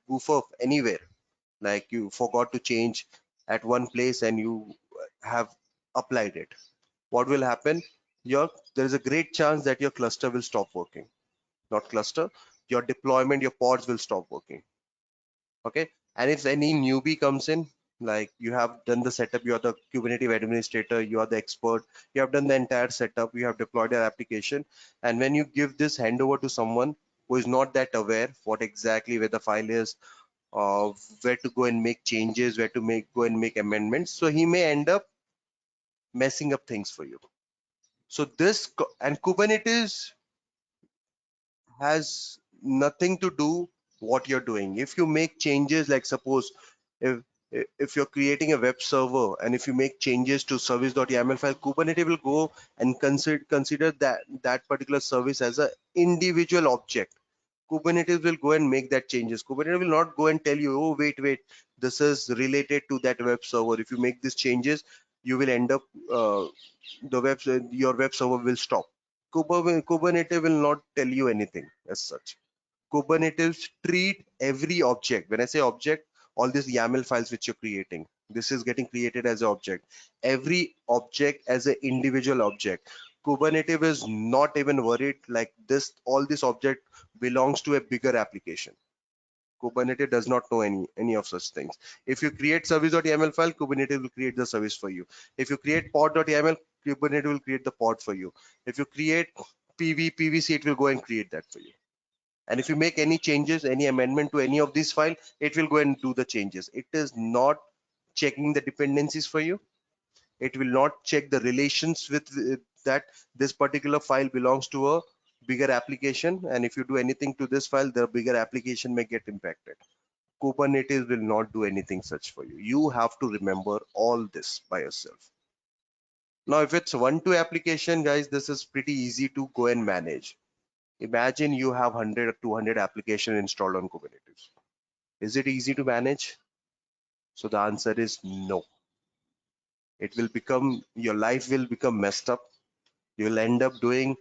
goof up anywhere, like you forgot to change at one place and you have applied it, what will happen? There is a great chance that your cluster will stop working. Not cluster, your deployment, your pods will stop working. Okay. And if any newbie comes in, like you have done the setup, you are the Kubernetes administrator, you are the expert, you have done the entire setup, you have deployed your application, and when you give this handover to someone who is not that aware what exactly where the file is, uh, where to go and make changes, where to go and make amendments, so he may end up messing up things for you. So and Kubernetes has nothing to do what you're doing. If you make changes, like suppose if if you're creating a web server and if you make changes to service.yaml file, Kubernetes will go and consider that particular service as an individual object. Kubernetes will go and make that changes. Kubernetes will not go and tell you, oh wait, this is related to that web server. If you make these changes, you will end up your web server will stop. Kubernetes will not tell you anything as such. Kubernetes treat every object. When I say object, all these YAML files which you're creating, this is getting created as an object. Every object as an individual object. Kubernetes is not even worried like this. All this object belongs to a bigger application. Kubernetes does not know any of such things. If you create service.yaml file, Kubernetes will create the service for you. If you create pod.yaml, Kubernetes will create the pod for you. If you create PVC, it will go and create that for you. And if you make any changes, any amendment to any of these files, it will go and do the changes. It is not checking the dependencies for you. It will not check the relations with that this particular file belongs to a bigger application. And if you do anything to this file, the bigger application may get impacted. Kubernetes will not do anything such for you. You have to remember all this by yourself. Now, if it's 1-2 application, guys, this is pretty easy to go and manage. Imagine you have 100 or 200 applications installed on Kubernetes. Is it easy to manage? So the answer is no. Your life will become messed up. You'll end up doing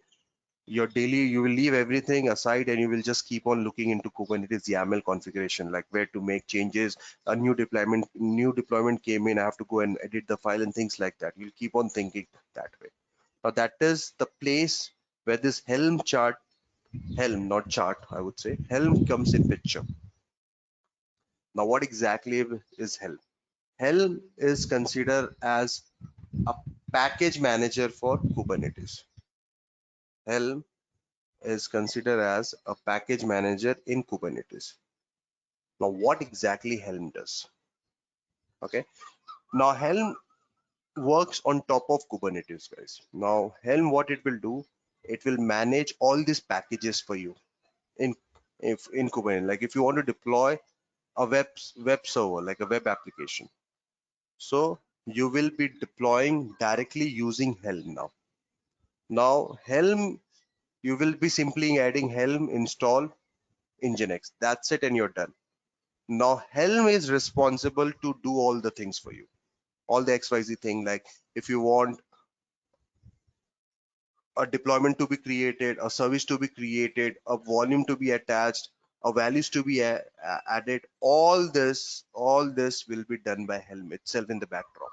you will leave everything aside and you will just keep on looking into Kubernetes YAML configuration, like where to make changes. A new deployment came in, I have to go and edit the file and things like that. You'll keep on thinking that way. Now that is the place where this Helm, not chart, I would say, Helm comes in picture. Now, what exactly is Helm? Helm is considered as a package manager for Kubernetes. Helm is considered as a package manager in Kubernetes. Now, what exactly Helm does? Okay. Now, Helm works on top of Kubernetes, guys. Now, Helm, what it will do, it will manage all these packages for you in in Kubernetes. Like if you want to deploy a web server, like a web application, so you will be deploying directly using Helm now. Now Helm, you will be simply adding Helm install Nginx. That's it, and you're done. Now Helm is responsible to do all the things for you, all the XYZ thing. Like if you want a deployment to be created, a service to be created, a volume to be attached, a values to be added, all this will be done by Helm itself in the backdrop.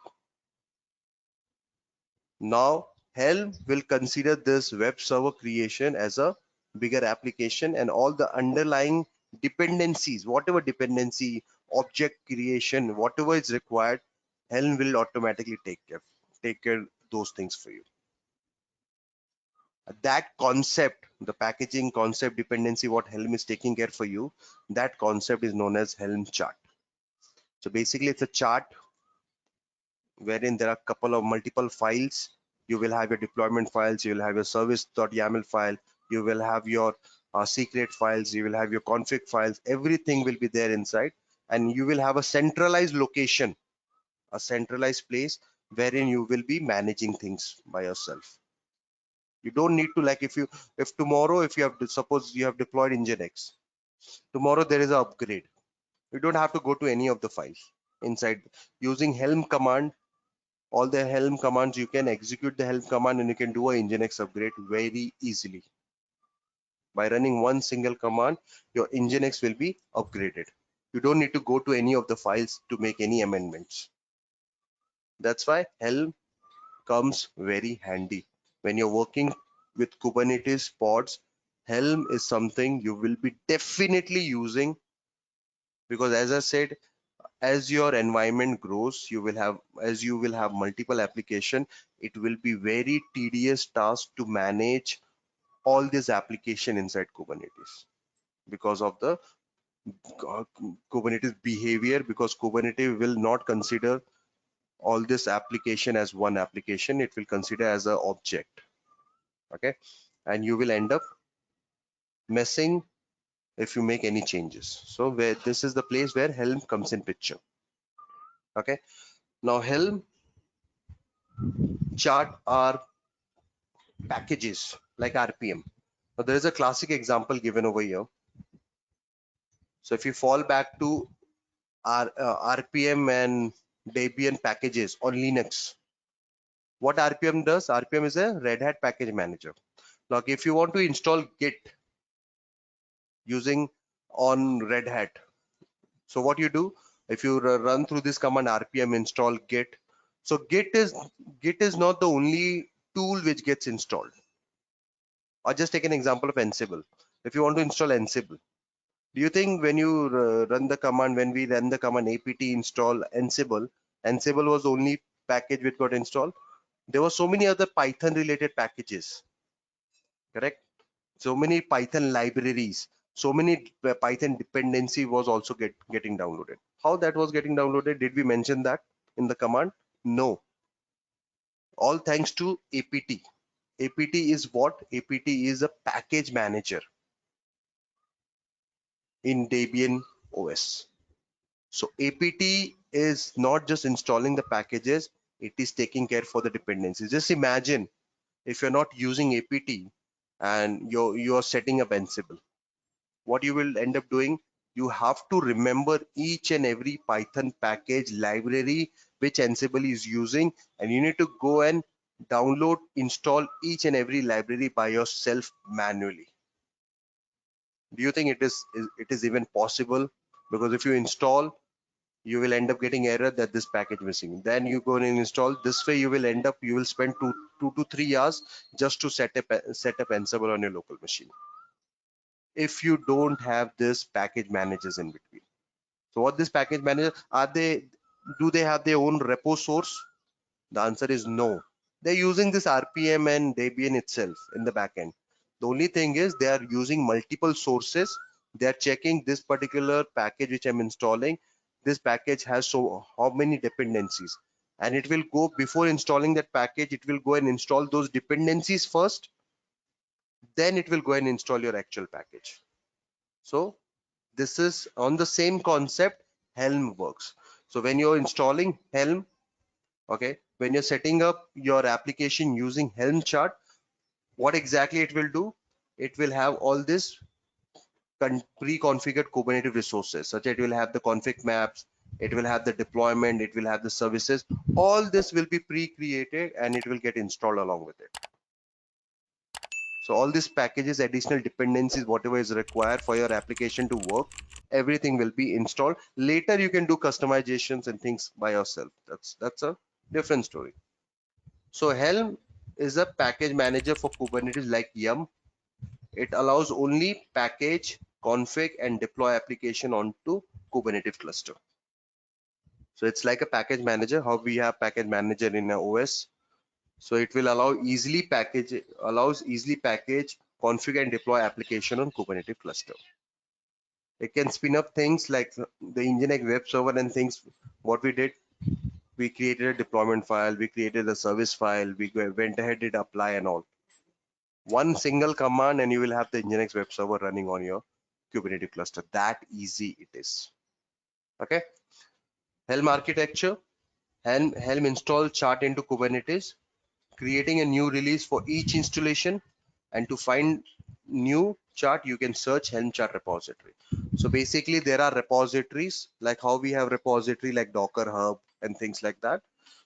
Now Helm will consider this web server creation as a bigger application, and all the underlying dependencies, whatever dependency, object creation, whatever is required, Helm will automatically take care those things for you. That concept, the packaging concept dependency, what Helm is taking care for you, that concept is known as Helm chart. So basically it's a chart wherein there are a couple of multiple files. You will have your deployment files, you will have your service.yaml file, you will have your secret files, you will have your config files, everything will be there inside, and you will have a centralized location, a centralized place wherein you will be managing things by yourself. You don't need to, like, if tomorrow, if you have, suppose you have deployed Nginx, tomorrow there is an upgrade, you don't have to go to any of the files inside. Using Helm command, all the Helm commands, you can execute the Helm command and you can do a Nginx upgrade very easily. By running one single command, your Nginx will be upgraded. You don't need to go to any of the files to make any amendments. That's why Helm comes very handy when you're working with Kubernetes pods. Helm is something you will be definitely using, because as I said, as your environment grows, you will have multiple application. It will be very tedious task to manage all this application inside Kubernetes because of the Kubernetes behavior, because Kubernetes will not consider all this application as one application. It will consider as an object. Okay, and you will end up messing if you make any changes. So where this is the place where Helm comes in picture. Okay, now Helm chart are packages like RPM. Now there is a classic example given over here. So if you fall back to RPM and Debian packages on Linux, what RPM does? RPM is a Red Hat package manager. Like if you want to install Git using on Red Hat, so what you do, if you run through this command RPM install Git, so Git is not the only tool which gets installed. I'll just take an example of Ansible. If you want to install Ansible, do you think when you when we ran the command apt install Ansible, Ansible was the only package which got installed? There were so many other Python related packages, correct? So many Python libraries, so many Python dependency was also getting downloaded. How that was getting downloaded? Did we mention that in the command? No. All thanks to apt. Apt is what? Apt is a package manager in Debian OS. So apt is not just installing the packages, it is taking care for the dependencies. Just imagine if you're not using apt and you're setting up Ansible, what you will end up doing, you have to remember each and every Python package library which Ansible is using, and you need to go and download, install each and every library by yourself manually. Do you think it is even possible? Because if you install, you will end up getting error that this package missing. Then you go and install. This way you will spend two to 3 hours just to set up Ansible on your local machine, if you don't have this package managers in between. So what this package manager do they have their own repo source? The answer is no. They're using this RPM and Debian itself in the backend. The only thing is they are using multiple sources. They are checking this particular package which I'm installing. This package has so how many dependencies, and it will go, before installing that package, it will go and install those dependencies first. Then it will go and install your actual package. So this is on the same concept Helm works. So when you're installing Helm, okay, when you're setting up your application using Helm chart, what exactly it will do? It will have all this pre-configured Kubernetes resources, such that it will have the config maps, it will have the deployment, it will have the services. All this will be pre-created and it will get installed along with it. So all these packages, additional dependencies, whatever is required for your application to work, everything will be installed. Later you can do customizations and things by yourself. That's a different story. So Helm is a package manager for Kubernetes like Yum. It allows only package, config, and deploy application onto Kubernetes cluster. So it's like a package manager, how we have package manager in a OS. So it will allows easily package, configure, and deploy application on Kubernetes cluster. It can spin up things like the Nginx web server and things. What we did, we created a deployment file, we created a service file, we went ahead, did apply and all. One single command and you will have the Nginx web server running on your Kubernetes cluster. That easy it is. Okay. Helm architecture. Helm install chart into Kubernetes, creating a new release for each installation. And to find new chart, you can search Helm chart repository. So basically there are repositories like how we have repository like Docker Hub and things like that.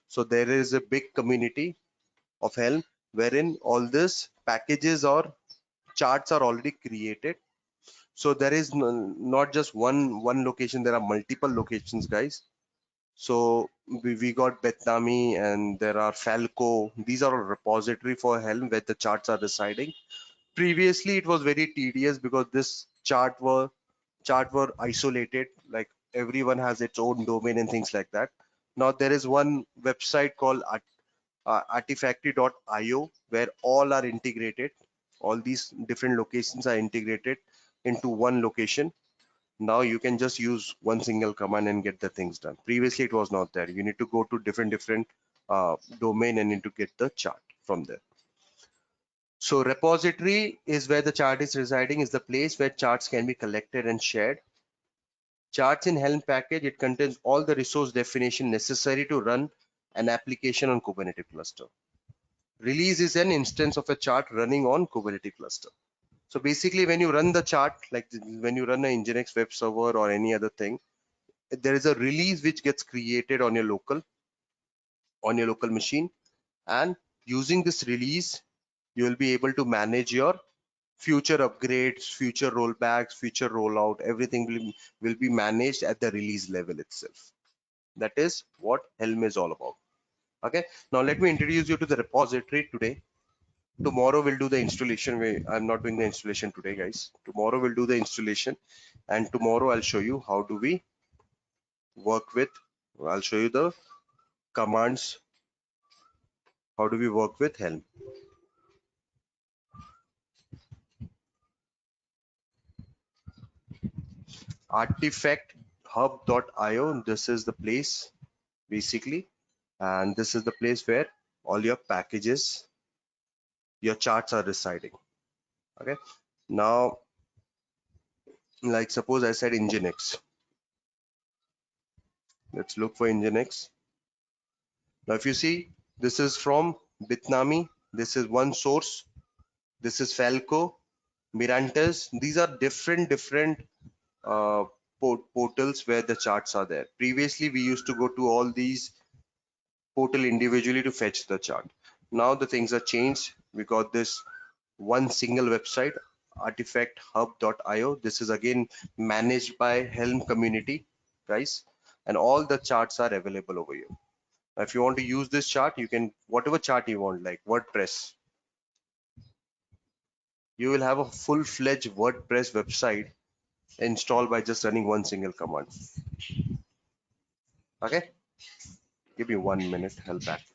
So there is a big community of Helm wherein all these packages or charts are already created. So there is not just one location, there are multiple locations, guys. So we got Betnami and there are Falco. These are a repository for Helm where the charts are residing. Previously it was very tedious because this chart were isolated, like everyone has its own domain and things like that. Now there is one website called artifactory.io where all are integrated. All these different locations are integrated into one location. Now you can just use one single command and get the things done. Previously it was not there. You need to go to different domain and need to get the chart from there. So repository is where the chart is residing, is the place where charts can be collected and shared. Charts in Helm package, it contains all the resource definition necessary to run an application on Kubernetes cluster. Release is an instance of a chart running on Kubernetes cluster. So basically when you run the chart, like when you run an Nginx web server or any other thing, there is a release which gets created on your local machine, and using this release you will be able to manage your future upgrades, future rollbacks, future rollout. Everything will be managed at the release level itself. That is what Helm is all about. Okay, now let me introduce you to the repository today. Tomorrow we'll do the installation. I'm not doing the installation today, guys. Tomorrow we'll do the installation, and tomorrow I'll show you how do we work with, I'll show you the commands, how do we work with Helm. Artifacthub.io, this is the place basically, and this is the place where all your packages, your charts are residing. Okay, now like suppose I said Nginx. Let's look for Nginx. Now if you see, this is from Bitnami, this is one source, this is Falco, Mirantes. These are different uh, portals where the charts are there. Previously we used to go to all these portal individually to fetch the chart. Now the things are changed. We got this one single website, artifacthub.io. This is again managed by Helm community, guys, and all the charts are available over here. Now, if you want to use this chart, you can, whatever chart you want, like WordPress. You will have a full-fledged WordPress website installed by just running one single command. Okay, give me 1 minute, I'll back.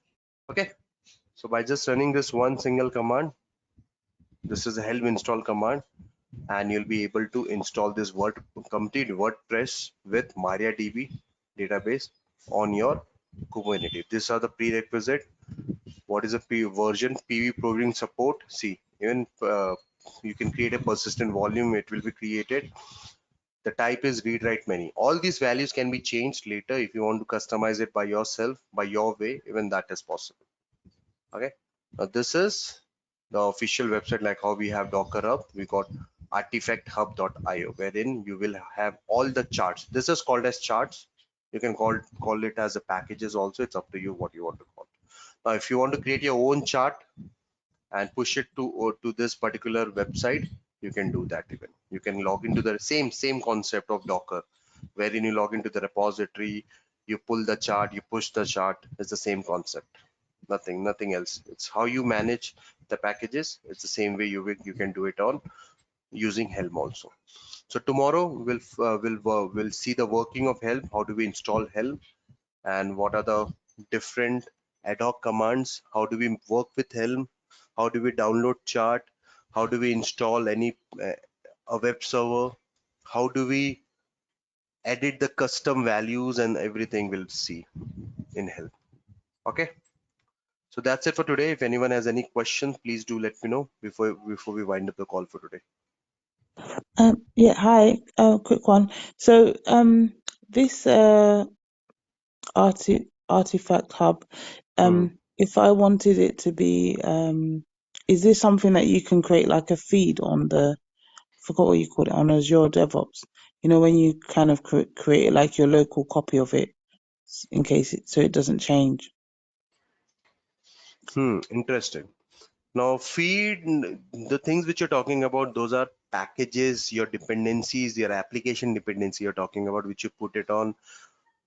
Okay, so by just running this one single command, this is a Helm install command, and you'll be able to install this complete WordPress with MariaDB database on your Kubernetes. These are the prerequisite. What is a version? PV provisioning support. See, even you can create a persistent volume. It will be created. The type is read write many. All these values can be changed later if you want to customize it by yourself, by your way. Even that is possible. Okay. Now this is the official website, like how we have Docker Hub. We got artifacthub.io, wherein you will have all the charts. This is called as charts. You can call it as a packages also. It's up to you what you want to call. Now, if you want to create your own chart and push it to this particular website, you can do that. Even you can log into the same concept of Docker, wherein you log into the repository, you pull the chart, you push the chart. It's the same concept. Nothing else. It's how you manage the packages. It's the same way you can do it on using Helm also. So tomorrow we'll see the working of Helm. How do we install Helm, and what are the different ad hoc commands? How do we work with Helm? How do we download chart? How do we install any a web server? How do we edit the custom values, and everything we'll see in Helm. Okay. So that's it for today. If anyone has any questions, please do let me know before we wind up the call for today. Yeah, hi. Quick one. So, this artifact hub, Hmm. if I wanted it to be, is this something that you can create like a feed on forgot what you called it, on Azure DevOps? You know, when you kind of create like your local copy of it in case so it doesn't change. Interesting. Now, feed, the things which you're talking about, those are packages, your dependencies, your application dependency you're talking about, which you put it on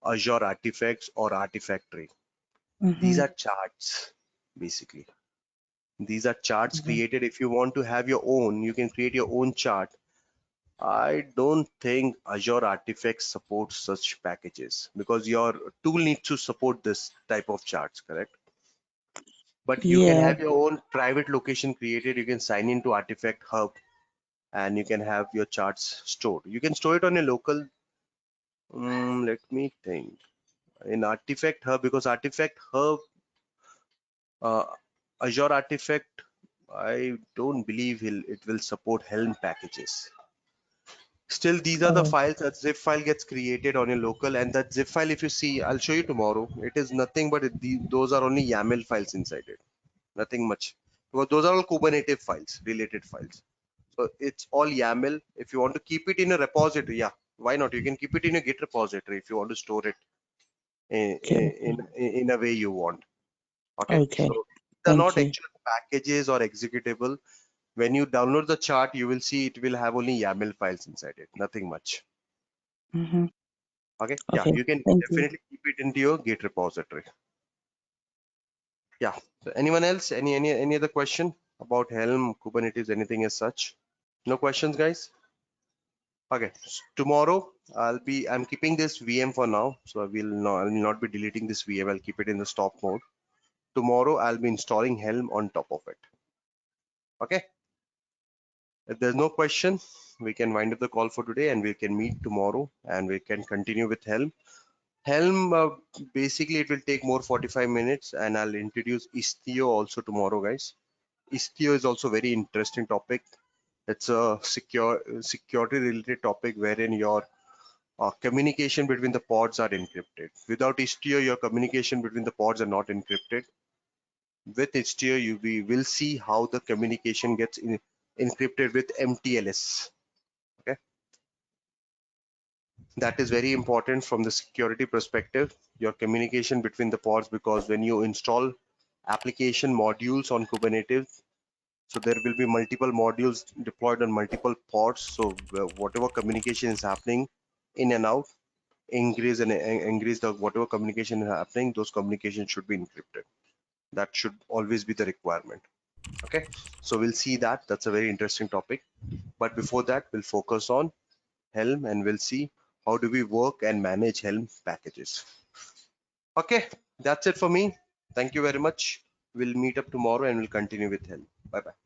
Azure Artifacts or Artifactory. These Mm-hmm. are charts, basically. These are charts Mm-hmm. created. If you want to have your own, you can create your own chart. I don't think Azure Artifacts supports such packages because your tool needs to support this type of charts, correct? But you can Yeah. have your own private location created. You can sign into Artifact Hub and you can have your charts stored. You can store it on a local, let me think, in Artifact Hub, because Artifact Hub, uh, Azure Artifact, I don't believe it will support Helm packages. Still, these are the Oh, files. That zip file gets created on your local, and that zip file, if you see, I'll show you tomorrow. It is nothing but those are only YAML files inside it. Nothing much, because those are all Kubernetes files, related files. So it's all YAML. If you want to keep it in a repository, yeah, why not? You can keep it in a Git repository if you want to store it in okay. in a way you want. Okay, Okay. so they're Thank not you. actual packages or executable. When you download the chart, you will see it will have only YAML files inside it, nothing much. Mm-hmm. Okay, yeah, Okay. you can Thank you. definitely keep it into your Git repository. Yeah. So anyone else? Any other question about Helm, Kubernetes, anything as such? No questions, guys? Okay. Tomorrow I'm keeping this VM for now, so I will not be deleting this VM. I'll keep it in the stop mode. Tomorrow I'll be installing Helm on top of it. Okay. If there's no question, we can wind up the call for today and we can meet tomorrow and we can continue with Helm. Helm, basically it will take more 45 minutes and I'll introduce Istio also tomorrow, guys. Istio is also very interesting topic. It's a security related topic wherein your communication between the pods are encrypted. Without Istio, your communication between the pods are not encrypted. With Istio, we will see how the communication gets encrypted with MTLS. Okay, that is very important from the security perspective. Your communication between the pods, because when you install application modules on Kubernetes, so there will be multiple modules deployed on multiple pods. So whatever communication is happening in and out, increase the whatever communication is happening, those communications should be encrypted. That should always be the requirement. Okay, so we'll see that. That's a very interesting topic. But before that, we'll focus on Helm and we'll see how do we work and manage Helm packages. Okay, that's it for me. Thank you very much. We'll meet up tomorrow and we'll continue with Helm. Bye bye.